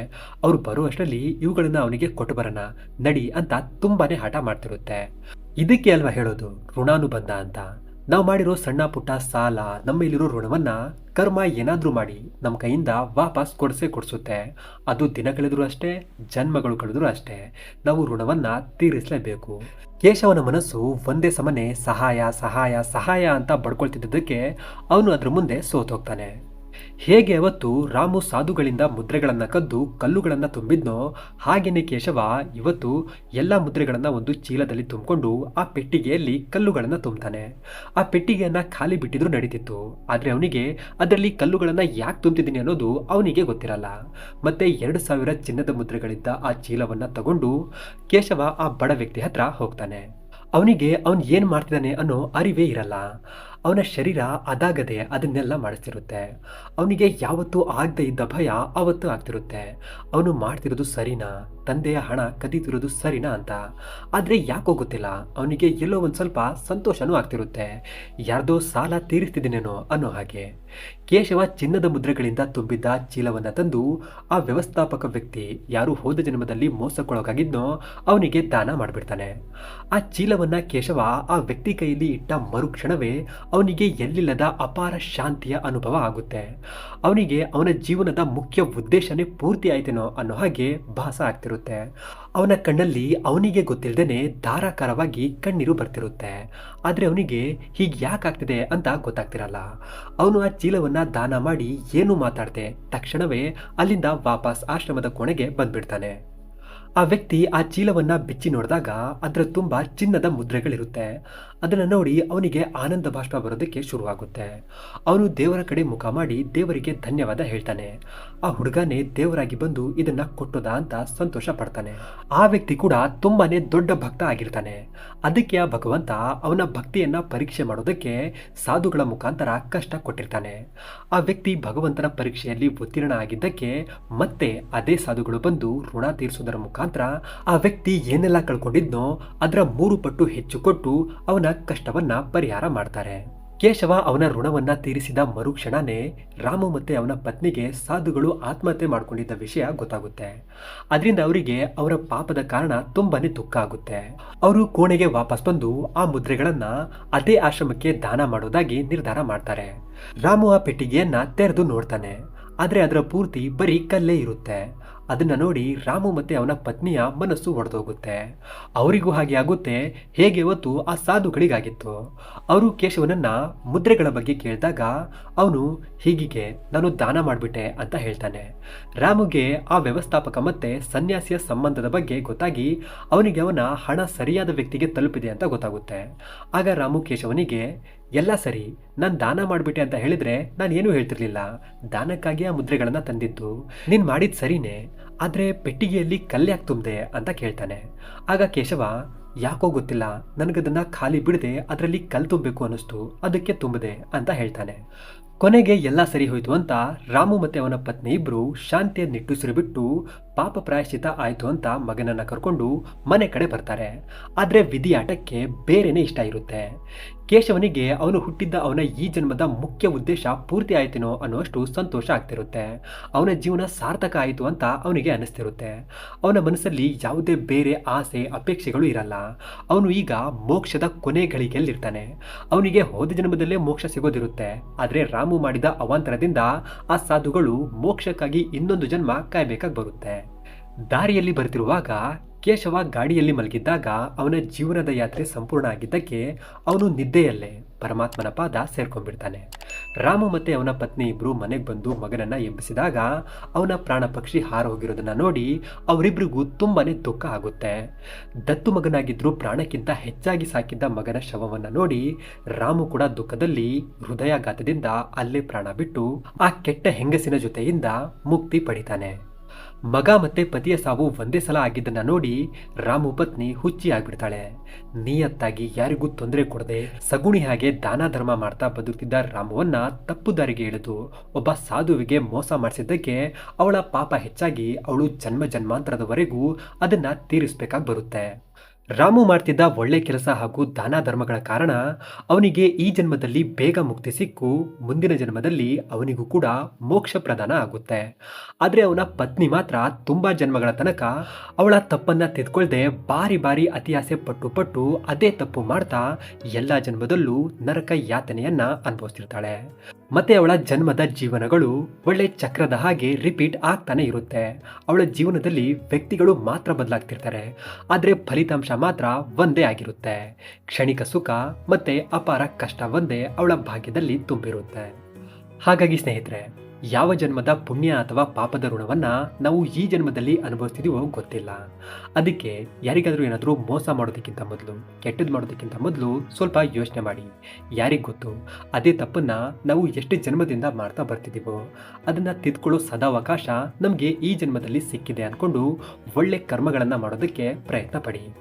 ಅವ್ರು ಬರೋ ಅಷ್ಟರಲ್ಲಿ ಇವುಗಳನ್ನ ಅವನಿಗೆ ಕೊಟ್ಟು ಬರೋಣ ನಡಿ ಅಂತ ತುಂಬಾನೇ ಹಠ ಮಾಡ್ತಿರುತ್ತೆ. ಇದಕ್ಕೆ ಅಲ್ವಾ ಹೇಳೋದು ಋಣಾನುಬಂಧ ಅಂತ. ನಾವು ಮಾಡಿರೋ ಸಣ್ಣ ಪುಟ್ಟ ಸಾಲ, ನಮ್ಮ ಇಲ್ಲಿರೋ ಋಣವನ್ನ ಕರ್ಮ ಏನಾದ್ರೂ ಮಾಡಿ ನಮ್ಮ ಕೈಯಿಂದ ವಾಪಸ್ ಕೊಡಿಸುತ್ತೆ. ಅದು ದಿನ ಕಳೆದ್ರು ಅಷ್ಟೇ, ಜನ್ಮಗಳು ಕಳೆದ್ರು ಅಷ್ಟೇ, ನಾವು ಋಣವನ್ನ ತೀರಿಸಲೇಬೇಕು. ಕೇಶವನ ಮನಸ್ಸು ಒಂದೇ ಸಮನೆ ಸಹಾಯ ಸಹಾಯ ಸಹಾಯ ಅಂತ ಬಡ್ಕೊಳ್ತಿದ್ದಕ್ಕೆ ಅವನು ಅದ್ರ ಮುಂದೆ ಸೋತೋಗ್ತಾನೆ. ಹೇಗೆ ಅವತ್ತು ರಾಮು ಸಾಧುಗಳಿಂದ ಮುದ್ರೆಗಳನ್ನು ಕದ್ದು ಕಲ್ಲುಗಳನ್ನು ತುಂಬಿದ್ನೋ ಹಾಗೇನೆ ಕೇಶವ ಇವತ್ತು ಎಲ್ಲ ಮುದ್ರೆಗಳನ್ನು ಒಂದು ಚೀಲದಲ್ಲಿ ತುಂಬಿಕೊಂಡು ಆ ಪೆಟ್ಟಿಗೆಯಲ್ಲಿ ಕಲ್ಲುಗಳನ್ನು ತುಂಬ್ತಾನೆ. ಆ ಪೆಟ್ಟಿಗೆಯನ್ನ ಖಾಲಿ ಬಿಟ್ಟಿದ್ರು ನಡೀತಿತ್ತು, ಆದರೆ ಅವನಿಗೆ ಅದರಲ್ಲಿ ಕಲ್ಲುಗಳನ್ನು ಯಾಕೆ ತುಂಬ್ತಿದ್ದೀನಿ ಅನ್ನೋದು ಅವನಿಗೆ ಗೊತ್ತಿರಲ್ಲ. ಮತ್ತೆ 2,000 ಚಿನ್ನದ ಮುದ್ರೆಗಳಿದ್ದ ಆ ಚೀಲವನ್ನ ತಗೊಂಡು ಕೇಶವ ಆ ಬಡ ವ್ಯಕ್ತಿ ಹತ್ರ ಹೋಗ್ತಾನೆ. ಅವನಿಗೆ ಅವನು ಏನು ಮಾಡ್ತಿದ್ದಾನೆ ಅನ್ನೋ ಅರಿವೇ ಇರಲ್ಲ. ಅವನ ಶರೀರ ಅದಾಗದೆ ಅದನ್ನೆಲ್ಲ ಮಾಡಿಸ್ತಿರುತ್ತೆ. ಅವನಿಗೆ ಯಾವತ್ತೂ ಆಗದೆ ಇದ್ದ ಭಯ ಅವತ್ತು ಆಗ್ತಿರುತ್ತೆ. ಅವನು ಮಾಡ್ತಿರೋದು ಸರಿನಾ, ತಂದೆಯ ಹಣ ಕದೀತಿರೋದು ಸರಿನಾ ಅಂತ. ಆದರೆ ಯಾಕೋ ಗೊತ್ತಿಲ್ಲ, ಅವನಿಗೆ ಎಲ್ಲೋ ಒಂದು ಸ್ವಲ್ಪ ಸಂತೋಷನೂ ಆಗ್ತಿರುತ್ತೆ. ಯಾರ್ದೋ ಸಾಲ ತೀರಿಸ್ತಿದ್ದೀನೇನೋ ಅನ್ನೋ ಹಾಗೆ. ಕೇಶವ ಚಿನ್ನದ ಮುದ್ರೆಗಳಿಂದ ತುಂಬಿದ್ದ ಚೀಲವನ್ನು ತಂದು ಆ ವ್ಯವಸ್ಥಾಪಕ ವ್ಯಕ್ತಿ ಯಾರು ಹೋದ ಜನ್ಮದಲ್ಲಿ ಮೋಸಕ್ಕೊಳಗಾಗಿದ್ನೋ ಅವನಿಗೆ ದಾನ ಮಾಡಿಬಿಡ್ತಾನೆ. ಆ ಚೀಲವನ್ನ ಕೇಶವ ಆ ವ್ಯಕ್ತಿ ಕೈಯಲ್ಲಿ ಇಟ್ಟ ಮರುಕ್ಷಣವೇ ಅವನಿಗೆ ಎಲ್ಲಿಲ್ಲದ ಅಪಾರ ಶಾಂತಿಯ ಅನುಭವ ಆಗುತ್ತೆ. ಅವನಿಗೆ ಅವನ ಜೀವನದ ಮುಖ್ಯ ಉದ್ದೇಶನೇ ಪೂರ್ತಿ ಆಯ್ತೇನೋ ಅನ್ನೋ ಹಾಗೆ ಭಾಸ ಆಗ್ತಿರುತ್ತೆ. ಅವನ ಕಣ್ಣಲ್ಲಿ ಅವನಿಗೆ ಗೊತ್ತಿಲ್ಲದೇನೆ ಧಾರಾಕಾರವಾಗಿ ಕಣ್ಣೀರು ಬರ್ತಿರುತ್ತೆ. ಆದರೆ ಅವನಿಗೆ ಹೀಗೆ ಯಾಕಾಗ್ತಿದೆ ಅಂತ ಗೊತ್ತಾಗ್ತಿರಲ್ಲ. ಅವನು ಆ ಚೀಲವನ್ನ ದಾನ ಮಾಡಿ ಏನು ಮಾತಾಡದೆ ತಕ್ಷಣವೇ ಅಲ್ಲಿಂದ ವಾಪಸ್ ಆಶ್ರಮದ ಕೋಣೆಗೆ ಬಂದ್ಬಿಡ್ತಾನೆ. ಆ ವ್ಯಕ್ತಿ ಆ ಚೀಲವನ್ನ ಬಿಚ್ಚಿ ನೋಡಿದಾಗ ಅದರ ತುಂಬ ಚಿನ್ನದ ಮುದ್ರೆಗಳಿರುತ್ತೆ. ಅದನ್ನು ನೋಡಿ ಅವನಿಗೆ ಆನಂದ ಬಾಷ್ಪ ಬರೋದಕ್ಕೆ ಶುರುವಾಗುತ್ತೆ. ಅವನು ದೇವರ ಕಡೆ ಮುಖ ಮಾಡಿ ದೇವರಿಗೆ ಧನ್ಯವಾದ ಹೇಳ್ತಾನೆ. ಆ ಹುಡುಗನೇ ದೇವರಾಗಿ ಬಂದು ಇದನ್ನ ಕೊಟ್ಟೋದ ಅಂತ ಸಂತೋಷ ಪಡ್ತಾನೆ. ಆ ವ್ಯಕ್ತಿ ಕೂಡ ತುಂಬಾನೇ ದೊಡ್ಡ ಭಕ್ತ ಆಗಿರ್ತಾನೆ. ಅದಕ್ಕೆ ಆ ಭಗವಂತ ಅವನ ಭಕ್ತಿಯನ್ನ ಪರೀಕ್ಷೆ ಮಾಡೋದಕ್ಕೆ ಸಾಧುಗಳ ಮುಖಾಂತರ ಕಷ್ಟ ಕೊಟ್ಟಿರ್ತಾನೆ. ಆ ವ್ಯಕ್ತಿ ಭಗವಂತನ ಪರೀಕ್ಷೆಯಲ್ಲಿ ಉತ್ತೀರ್ಣ ಆಗಿದ್ದಕ್ಕೆ ಮತ್ತೆ ಅದೇ ಸಾಧುಗಳು ಬಂದು ಋಣ ತೀರಿಸೋದರ ಮುಖಾಂತರ ಆ ವ್ಯಕ್ತಿ ಏನೆಲ್ಲ ಕಳ್ಕೊಂಡಿದ್ನೋ ಅದರ 3 ಪಟ್ಟು ಹೆಚ್ಚು ಕೊಟ್ಟು ಅವನ ಕಷ್ಟವನ್ನ ಪರಿಹಾರ ಮಾಡ್ತಾರೆ. ಕೇಶವ ಅವನ ಋಣವನ್ನ ತೀರಿಸಿದ ಮರುಕ್ಷಣನೇ ರಾಮು ಮತ್ತೆ ಅವನ ಪತ್ನಿಗೆ ಸಾಧುಗಳು ಆತ್ಮಹತ್ಯೆ ಮಾಡ್ಕೊಂಡಿದ್ದ ವಿಷಯ ಗೊತ್ತಾಗುತ್ತೆ. ಅದರಿಂದ ಅವರಿಗೆ ಅವರ ಪಾಪದ ಕಾರಣ ತುಂಬಾನೇ ದುಃಖ ಆಗುತ್ತೆ. ಅವರು ಕೋಣೆಗೆ ವಾಪಸ್ ಬಂದು ಆ ಮುದ್ರೆಗಳನ್ನ ಅದೇ ಆಶ್ರಮಕ್ಕೆ ದಾನ ಮಾಡೋದಾಗಿ ನಿರ್ಧಾರ ಮಾಡ್ತಾರೆ. ರಾಮು ಆ ಪೆಟ್ಟಿಗೆಯನ್ನ ತೆರೆದು ನೋಡ್ತಾನೆ. ಆದ್ರೆ ಅದರ ಪೂರ್ತಿ ಬರೀ ಕಲ್ಲೇ ಇರುತ್ತೆ. ಅದನ್ನ ನೋಡಿ ರಾಮು ಮತ್ತೆ ಅವನ ಪತ್ನಿಯ ಮನಸ್ಸು ಒಡೆದೋಗುತ್ತೆ. ಅವರಿಗೂ ಹಾಗೆ ಆಗುತ್ತೆ ಹೇಗೆ ಹೊತ್ತು ಆ ಸಾಧುಗಳಿಗಾಗಿತ್ತು. ಅವರು ಕೇಶವನನ್ನ ಮುದ್ರೆಗಳ ಬಗ್ಗೆ ಕೇಳಿದಾಗ ಅವನು ಹೀಗೆ ನಾನು ದಾನ ಮಾಡಿಬಿಟ್ಟೆ ಅಂತ ಹೇಳ್ತಾನೆ. ರಾಮುಗೆ ಆ ವ್ಯವಸ್ಥಾಪಕ ಮತ್ತೆ ಸನ್ಯಾಸಿಯ ಸಂಬಂಧದ ಬಗ್ಗೆ ಗೊತ್ತಾಗಿ ಅವನಿಗೆ ಅವನ ಹಣ ಸರಿಯಾದ ವ್ಯಕ್ತಿಗೆ ತಲುಪಿದೆ ಅಂತ ಗೊತ್ತಾಗುತ್ತೆ. ಆಗ ರಾಮು ಕೇಶವನಿಗೆ ಎಲ್ಲ ಸರಿ, ನಾನು ದಾನ ಮಾಡಿಬಿಟ್ಟೆ ಅಂತ ಹೇಳಿದ್ರೆ ನಾನು ಏನೂ ಹೇಳ್ತಿರ್ಲಿಲ್ಲ. ದಾನಕ್ಕಾಗಿ ಆ ಮುದ್ರೆಗಳನ್ನ ತಂದಿದ್ದು ನೀನು ಮಾಡಿದ ಸರಿನೇ, ಆದರೆ ಪೆಟ್ಟಿಗೆಯಲ್ಲಿ ಕಲ್ಯಾಕ್ ತುಂಬಿದೆ ಅಂತ ಕೇಳ್ತಾನೆ. ಆಗ ಕೇಶವ ಯಾಕೋ ಗೊತ್ತಿಲ್ಲ, ನನಗದನ್ನ ಖಾಲಿ ಬಿಡದೆ ಅದರಲ್ಲಿ ಕಲ್ ತುಂಬಬೇಕು ಅನ್ನಿಸ್ತು, ಅದಕ್ಕೆ ತುಂಬಿದೆ ಅಂತ ಹೇಳ್ತಾನೆ. ಕೊನೆಗೆ ಎಲ್ಲ ಸರಿ ಹೋಯ್ತು ಅಂತ ರಾಮು ಮತ್ತೆ ಅವನ ಪತ್ನಿ ಇಬ್ರು ಶಾಂತಿಯ ನಿಟ್ಟುಸಿರು ಬಿಟ್ಟು ಪಾಪ ಪ್ರಾಯಶ್ಚಿತ ಆಯ್ತು ಅಂತ ಮಗನನ್ನ ಕರ್ಕೊಂಡು ಮನೆ ಕಡೆ ಬರ್ತಾರೆ. ಆದ್ರೆ ವಿಧಿಯಾಟಕ್ಕೆ ಬೇರೆನೇ ಇಷ್ಟ ಇರುತ್ತೆ. ಕೇಶವನಿಗೆ ಅವನು ಹುಟ್ಟಿದ್ದ ಅವನ ಈ ಜನ್ಮದ ಮುಖ್ಯ ಉದ್ದೇಶ ಪೂರ್ತಿ ಆಯ್ತೇನೋ ಅನ್ನುವಷ್ಟು ಸಂತೋಷ ಆಗ್ತಿರುತ್ತೆ. ಅವನ ಜೀವನ ಸಾರ್ಥಕ ಆಯಿತು ಅಂತ ಅವನಿಗೆ ಅನಿಸ್ತಿರುತ್ತೆ. ಅವನ ಮನಸ್ಸಲ್ಲಿ ಯಾವುದೇ ಬೇರೆ ಆಸೆ ಅಪೇಕ್ಷೆಗಳು ಇರಲ್ಲ. ಅವನು ಈಗ ಮೋಕ್ಷದ ಕೊನೆ ಗಳಿಗೆಯಲ್ಲಿರ್ತಾನೆ. ಅವನಿಗೆ ಹೋದ ಜನ್ಮದಲ್ಲೇ ಮೋಕ್ಷ ಸಿಗೋದಿರುತ್ತೆ. ಆದರೆ ರಾಮು ಮಾಡಿದ ಅವಾಂತರದಿಂದ ಆ ಸಾಧುಗಳು ಮೋಕ್ಷಕ್ಕಾಗಿ ಇನ್ನೊಂದು ಜನ್ಮ ಕಾಯ್ಬೇಕಾಗಿ ಬರುತ್ತೆ. ದಾರಿಯಲ್ಲಿ ಬರ್ತಿರುವಾಗ ಕೇಶವ ಗಾಡಿಯಲ್ಲಿ ಮಲಗಿದ್ದಾಗ ಅವನ ಜೀವನದ ಯಾತ್ರೆ ಸಂಪೂರ್ಣ ಆಗಿದ್ದಕ್ಕೆ ಅವನು ನಿದ್ದೆಯಲ್ಲೇ ಪರಮಾತ್ಮನ ಪಾದ ಸೇರ್ಕೊಂಡ್ಬಿಡ್ತಾನೆ. ರಾಮು ಮತ್ತೆ ಅವನ ಪತ್ನಿ ಇಬ್ರು ಮನೆಗೆ ಬಂದು ಮಗನನ್ನ ಎಬ್ಬಿಸಿದಾಗ ಅವನ ಪ್ರಾಣ ಪಕ್ಷಿ ಹಾರ ಹೋಗಿರೋದನ್ನ ನೋಡಿ ಅವರಿಬ್ರಿಗೂ ತುಂಬಾನೇ ದುಃಖ ಆಗುತ್ತೆ. ದತ್ತು ಮಗನಾಗಿದ್ರು ಪ್ರಾಣಕ್ಕಿಂತ ಹೆಚ್ಚಾಗಿ ಸಾಕಿದ್ದ ಮಗನ ಶವವನ್ನ ನೋಡಿ ರಾಮು ಕೂಡ ದುಃಖದಲ್ಲಿ ಹೃದಯಾಘಾತದಿಂದ ಅಲ್ಲೇ ಪ್ರಾಣ ಬಿಟ್ಟು ಆ ಕೆಟ್ಟ ಹೆಂಗಸಿನ ಜೊತೆಯಿಂದ ಮುಕ್ತಿ ಪಡಿತಾನೆ. ಮಗ ಮತ್ತೆ ಪತಿಯ ಸಾವು ಒಂದೇ ಸಲ ಆಗಿದ್ದನ್ನ ನೋಡಿ ರಾಮು ಪತ್ನಿ ಹುಚ್ಚಿ ಆಗ್ಬಿಡ್ತಾಳೆ. ನಿಯತ್ತಾಗಿ ಯಾರಿಗೂ ತೊಂದರೆ ಕೊಡದೆ ಸಗುಣಿ ಹಾಗೆ ದಾನ ಧರ್ಮ ಮಾಡ್ತಾ ಬದುಕ್ತಿದ್ದ ರಾಮುವನ್ನ ತಪ್ಪು ದಾರಿಗೆ ಎಳೆದು ಒಬ್ಬ ಸಾಧುವಿಗೆ ಮೋಸ ಮಾಡಿಸಿದ್ದಕ್ಕೆ ಅವಳ ಪಾಪ ಹೆಚ್ಚಾಗಿ ಅವಳು ಜನ್ಮ ಜನ್ಮಾಂತರದವರೆಗೂ ಅದನ್ನ ತೀರಿಸ್ಬೇಕಾಗಿ ಬರುತ್ತೆ. ರಾಮು ಮಾಡ್ತಿದ್ದ ಒಳ್ಳೆ ಕೆಲಸ ಹಾಗೂ ದಾನ ಧರ್ಮಗಳ ಕಾರಣ ಅವನಿಗೆ ಈ ಜನ್ಮದಲ್ಲಿ ಬೇಗ ಮುಕ್ತಿ ಸಿಕ್ಕು ಮುಂದಿನ ಜನ್ಮದಲ್ಲಿ ಅವನಿಗೂ ಕೂಡ ಮೋಕ್ಷ ಪ್ರದಾನ ಆಗುತ್ತೆ. ಆದರೆ ಅವನ ಪತ್ನಿ ಮಾತ್ರ ತುಂಬಾ ಜನ್ಮಗಳ ತನಕ ಅವಳ ತಪ್ಪನ್ನ ತಿದ್ಕೊಳ್ದೆ ಬಾರಿ ಬಾರಿ ಅತಿಯಾಸೆ ಪಟ್ಟು ಪಟ್ಟು ಅದೇ ತಪ್ಪು ಮಾಡ್ತಾ ಎಲ್ಲ ಜನ್ಮದಲ್ಲೂ ನರಕ ಯಾತನೆಯನ್ನ ಅನುಭವಿಸ್ತಿರ್ತಾಳೆ. ಮತ್ತೆ ಅವಳ ಜನ್ಮದ ಜೀವನಗಳು ಒಳ್ಳೆ ಚಕ್ರದ ಹಾಗೆ ರಿಪೀಟ್ ಆಗ್ತಾನೆ ಇರುತ್ತೆ. ಅವಳ ಜೀವನದಲ್ಲಿ ವ್ಯಕ್ತಿಗಳು ಮಾತ್ರ ಬದಲಾಗ್ತಿರ್ತಾರೆ, ಆದರೆ ಫಲಿತಾಂಶ ಮಾತ್ರ ಒಂದೇ ಆಗಿರುತ್ತೆ. ಕ್ಷಣಿಕ ಸುಖ ಮತ್ತೆ ಅಪಾರ ಕಷ್ಟ ಒಂದೇ ಅವಳ ಭಾಗ್ಯದಲ್ಲಿ ತುಂಬಿರುತ್ತೆ. ಹಾಗಾಗಿ ಸ್ನೇಹಿತರೆ, ಯಾವ ಜನ್ಮದ ಪುಣ್ಯ ಅಥವಾ ಪಾಪದ ಋಣವನ್ನ ನಾವು ಈ ಜನ್ಮದಲ್ಲಿ ಅನುಭವಿಸ್ತಿದೀವೋ ಗೊತ್ತಿಲ್ಲ. ಅದಕ್ಕೆ ಯಾರಿಗಾದ್ರೂ ಏನಾದರೂ ಮೋಸ ಮಾಡೋದಕ್ಕಿಂತ ಮೊದಲು, ಕೆಟ್ಟದ್ದು ಮಾಡೋದಕ್ಕಿಂತ ಮೊದಲು ಸ್ವಲ್ಪ ಯೋಚನೆ ಮಾಡಿ. ಯಾರಿಗ್ ಗೊತ್ತು, ಅದೇ ತಪ್ಪನ್ನ ನಾವು ಎಷ್ಟು ಜನ್ಮದಿಂದ ಮಾಡ್ತಾ ಬರ್ತಿದ್ದೀವೋ ಅದನ್ನ ತಿದ್ಕೊಳ್ಳೋ ಸದಾವಕಾಶ ನಮಗೆ ಈ ಜನ್ಮದಲ್ಲಿ ಸಿಕ್ಕಿದೆ ಅನ್ಕೊಂಡು ಒಳ್ಳೆ ಕರ್ಮಗಳನ್ನ ಮಾಡೋದಕ್ಕೆ ಪ್ರಯತ್ನ ಪಡಿ.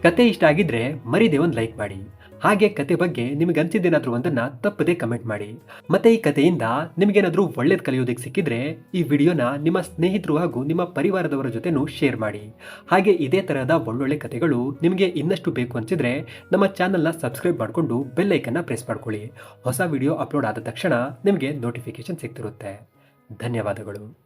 ಕತೆ ಇಷ್ಟ ಆಗಿದ್ರೆ ಮರಿದೇ ಒಂದು ಲೈಕ್ ಮಾಡಿ. ಹಾಗೆ ಕತೆ ಬಗ್ಗೆ ನಿಮಗೆ ಅನ್ಸಿದ್ದೇನಾದ್ರೂ ಒಂದನ್ನ ತಪ್ಪದೆ ಕಮೆಂಟ್ ಮಾಡಿ. ಮತ್ತೆ ಈ ಕಥೆಯಿಂದ ನಿಮಗೇನಾದ್ರೂ ಒಳ್ಳೇದು ಕಲಿಯೋದಕ್ಕೆ ಸಿಕ್ಕಿದ್ರೆ ಈ ವಿಡಿಯೋನ ನಿಮ್ಮ ಸ್ನೇಹಿತರು ಹಾಗೂ ನಿಮ್ಮ ಪರಿವಾರದವರ ಜೊತೆನೂ ಶೇರ್ ಮಾಡಿ. ಹಾಗೆ ಇದೇ ತರಹದ ಒಳ್ಳೊಳ್ಳೆ ಕಥೆಗಳು ನಿಮಗೆ ಇನ್ನಷ್ಟು ಬೇಕು ಅನ್ಸಿದ್ರೆ ನಮ್ಮ ಚಾನಲ್ನ ಸಬ್ಸ್ಕ್ರೈಬ್ ಮಾಡಿಕೊಂಡು ಬೆಲ್ ಐಕನ್ನ ಪ್ರೆಸ್ ಮಾಡ್ಕೊಳ್ಳಿ. ಹೊಸ ವಿಡಿಯೋ ಅಪ್ಲೋಡ್ ಆದ ತಕ್ಷಣ ನಿಮಗೆ ನೋಟಿಫಿಕೇಶನ್ ಸಿಗ್ತಿರುತ್ತೆ. ಧನ್ಯವಾದಗಳು.